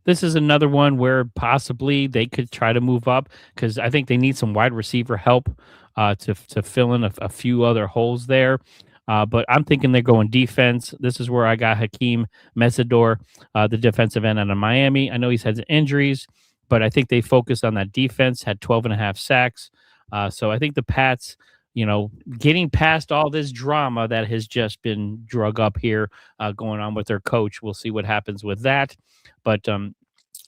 This is another one where possibly they could try to move up, because I think they need some wide receiver help to fill in a few other holes there. But I'm thinking they're going defense. This is where I got Hakeem Mesidor, the defensive end out of Miami. I know he's had injuries, but I think they focused on that defense, had 12.5 sacks. So I think the Pats, getting past all this drama that has just been drug up here going on with their coach, we'll see what happens with that. But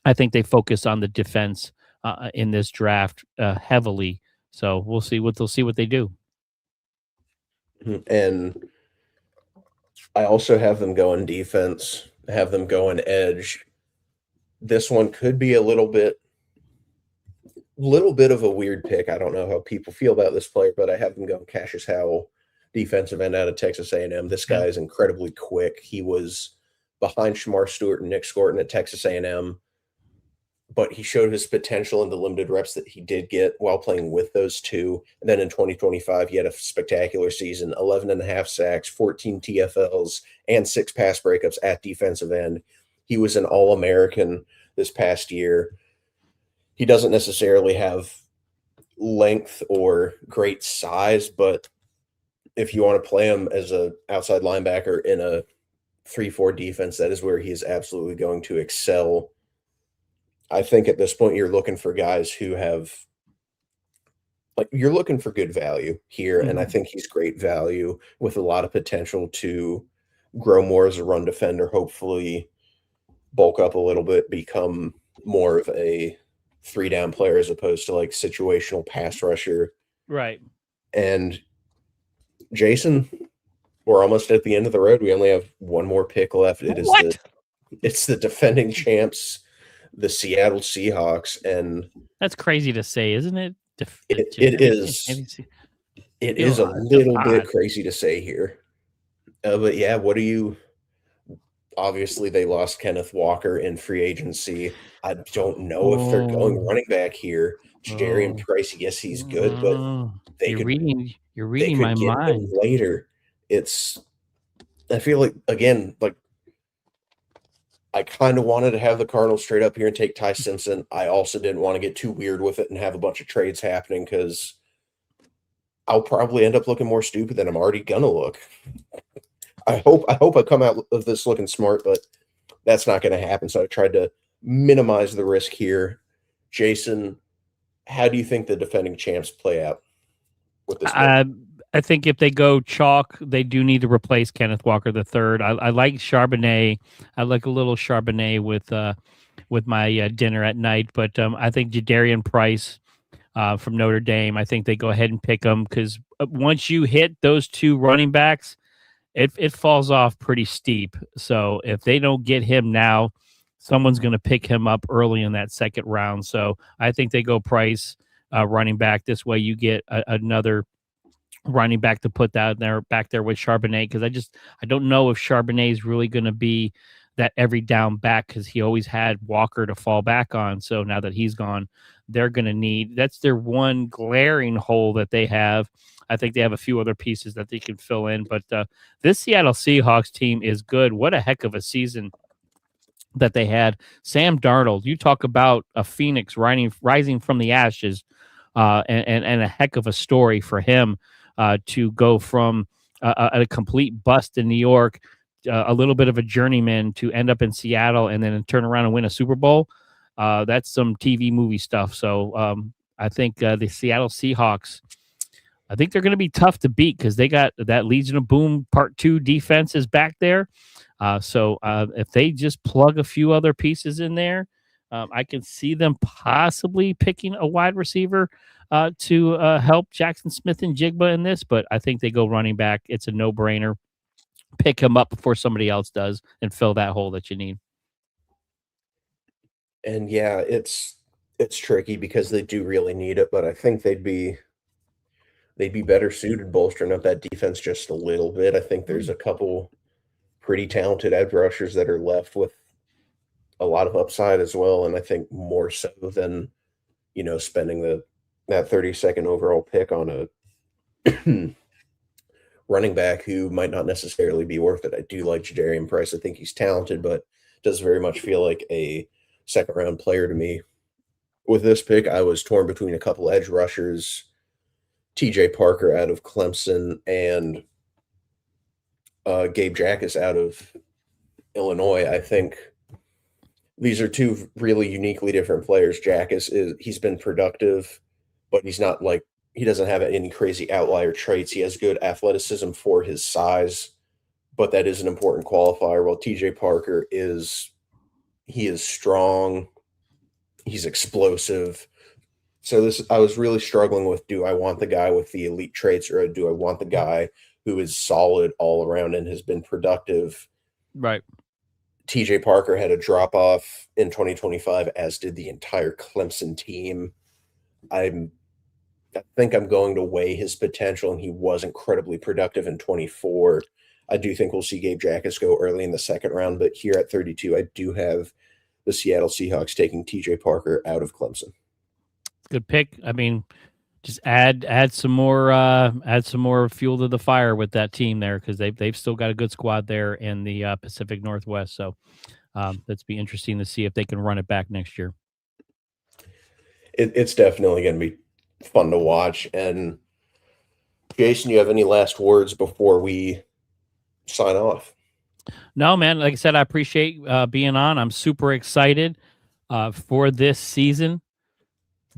I think they focus on the defense in this draft heavily. So we'll see what they do. And I also have them going defense, have them going edge. This one could be a little bit of a weird pick. I don't know how people feel about this player, but I have them going Cassius Howell, defensive end out of Texas A&M. This guy is incredibly quick. He was behind Shamar Stewart and Nick Scorton at Texas A&M, but he showed his potential in the limited reps that he did get while playing with those two. And then in 2025, he had a spectacular season, 11.5 sacks, 14 TFLs, and 6 pass breakups at defensive end. He was an All-American this past year. He doesn't necessarily have length or great size, but if you want to play him as an outside linebacker in a 3-4 defense, that is where he is absolutely going to excel. I think at this point you're looking for guys who have you're looking for good value here, and I think he's great value with a lot of potential to grow more as a run defender, hopefully bulk up a little bit, become more of a 3-down player as opposed to like situational pass rusher. Right. And Jason, we're almost at the end of the road. We only have one more pick left. It's the defending champs, the Seattle Seahawks, and that's crazy to say, isn't it? It is a little bit crazy to say here. But yeah, obviously they lost Kenneth Walker in free agency. I don't know if they're going running back here. Jadarian Price, yes, he's good, but you're reading my mind later. I feel like, again, like I kind of wanted to have the Cardinals straight up here and take Ty Simpson. I also didn't want to get too weird with it and have a bunch of trades happening because I'll probably end up looking more stupid than I'm already gonna look. I hope I come out of this looking smart, but that's not going to happen. So I tried to minimize the risk here. Jason, How do you think the defending champs play out with this pick? I think if they go chalk, they do need to replace Kenneth Walker III. I like Charbonnet. I like a little Charbonnet with my dinner at night. But I think Jadarian Price from Notre Dame, I think they go ahead and pick him because once you hit those two running backs, it falls off pretty steep. So if they don't get him now, someone's going to pick him up early in that second round. So I think they go Price running back. This way you get another running back to put that there back there with Charbonnet, because I don't know if Charbonnet is really going to be that every down back, because he always had Walker to fall back on. So now that he's gone, they're going to need, that's their one glaring hole that they have. I think they have a few other pieces that they can fill in, but this Seattle Seahawks team is good. What a heck of a season that they had. Sam Darnold, you talk about a phoenix rising from the ashes, and a heck of a story for him. To go from a complete bust in New York, a little bit of a journeyman, to end up in Seattle and then turn around and win a Super Bowl. That's some TV movie stuff. So I think the Seattle Seahawks, I think they're going to be tough to beat because they got that Legion of Boom Part 2 defense is back there. So if they just plug a few other pieces in there, I can see them possibly picking a wide receiver to help Jackson Smith and Jigba in this, but I think they go running back. It's a no-brainer. Pick him up before somebody else does and fill that hole that you need. And yeah, it's tricky because they do really need it, but I think they'd be better suited bolstering up that defense just a little bit. I think there's a couple pretty talented edge rushers that are left with a lot of upside as well, and I think more so than, spending that 32nd overall pick on a running back who might not necessarily be worth it. I do like Jadarian Price. I think he's talented, but does very much feel like a second-round player to me. With this pick, I was torn between a couple edge rushers, TJ Parker out of Clemson and Gabe Jackas out of Illinois. I think these are two really uniquely different players. Jackas he's been productive, but he's not he doesn't have any crazy outlier traits. He has good athleticism for his size, but that is an important qualifier. While TJ Parker is strong, he's explosive. So I was really struggling with, do I want the guy with the elite traits, or do I want the guy who is solid all around and has been productive? Right. TJ Parker had a drop-off in 2025, as did the entire Clemson team. I think I'm going to weigh his potential, and he was incredibly productive in 24. I do think we'll see Gabe Jackas go early in the second round, but here at 32, I do have the Seattle Seahawks taking TJ Parker out of Clemson. Good pick. I mean, just add some more fuel to the fire with that team there, because they've still got a good squad there in the Pacific Northwest. So that's be interesting to see if they can run it back next year. It's definitely going to be fun to watch. And Jason, you have any last words before we sign off? No, man. Like I said, I appreciate being on. I'm super excited for this season.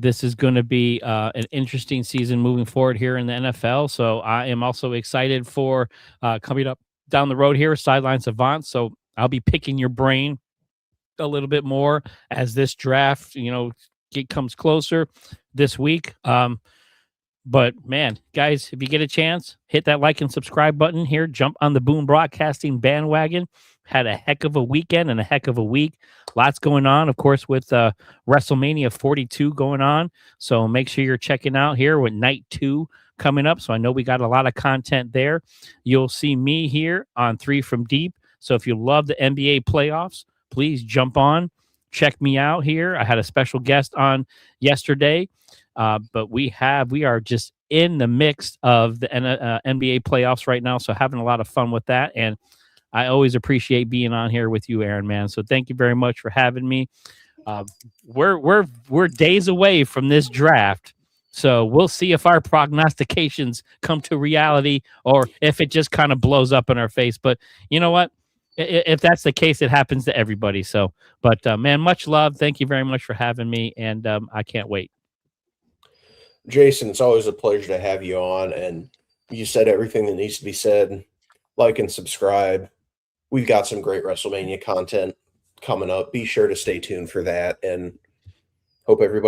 This is going to be an interesting season moving forward here in the NFL. So I am also excited for coming up down the road here, Sideline Savant. So I'll be picking your brain a little bit more as this draft, comes closer this week. But man, guys, if you get a chance, hit that like and subscribe button here. Jump on the Boom Broadcasting bandwagon. Had a heck of a weekend and a heck of a week. Lots going on, of course, with WrestleMania 42 going on. So make sure you're checking out here with Night 2 coming up. So I know we got a lot of content there. You'll see me here on 3 from Deep. So if you love the NBA playoffs, please jump on. Check me out here. I had a special guest on yesterday. But we are just in the mix of the NBA playoffs right now. So having a lot of fun with that. And I always appreciate being on here with you, Aaron, man. So thank you very much for having me. We're days away from this draft. So we'll see if our prognostications come to reality or if it just kind of blows up in our face. But you know what? If that's the case, it happens to everybody. So, but man, much love. Thank you very much for having me. And I can't wait. Jason, it's always a pleasure to have you on, and you said everything that needs to be said. Like and subscribe. We've got some great WrestleMania content coming up. Be sure to stay tuned for that, and hope everybody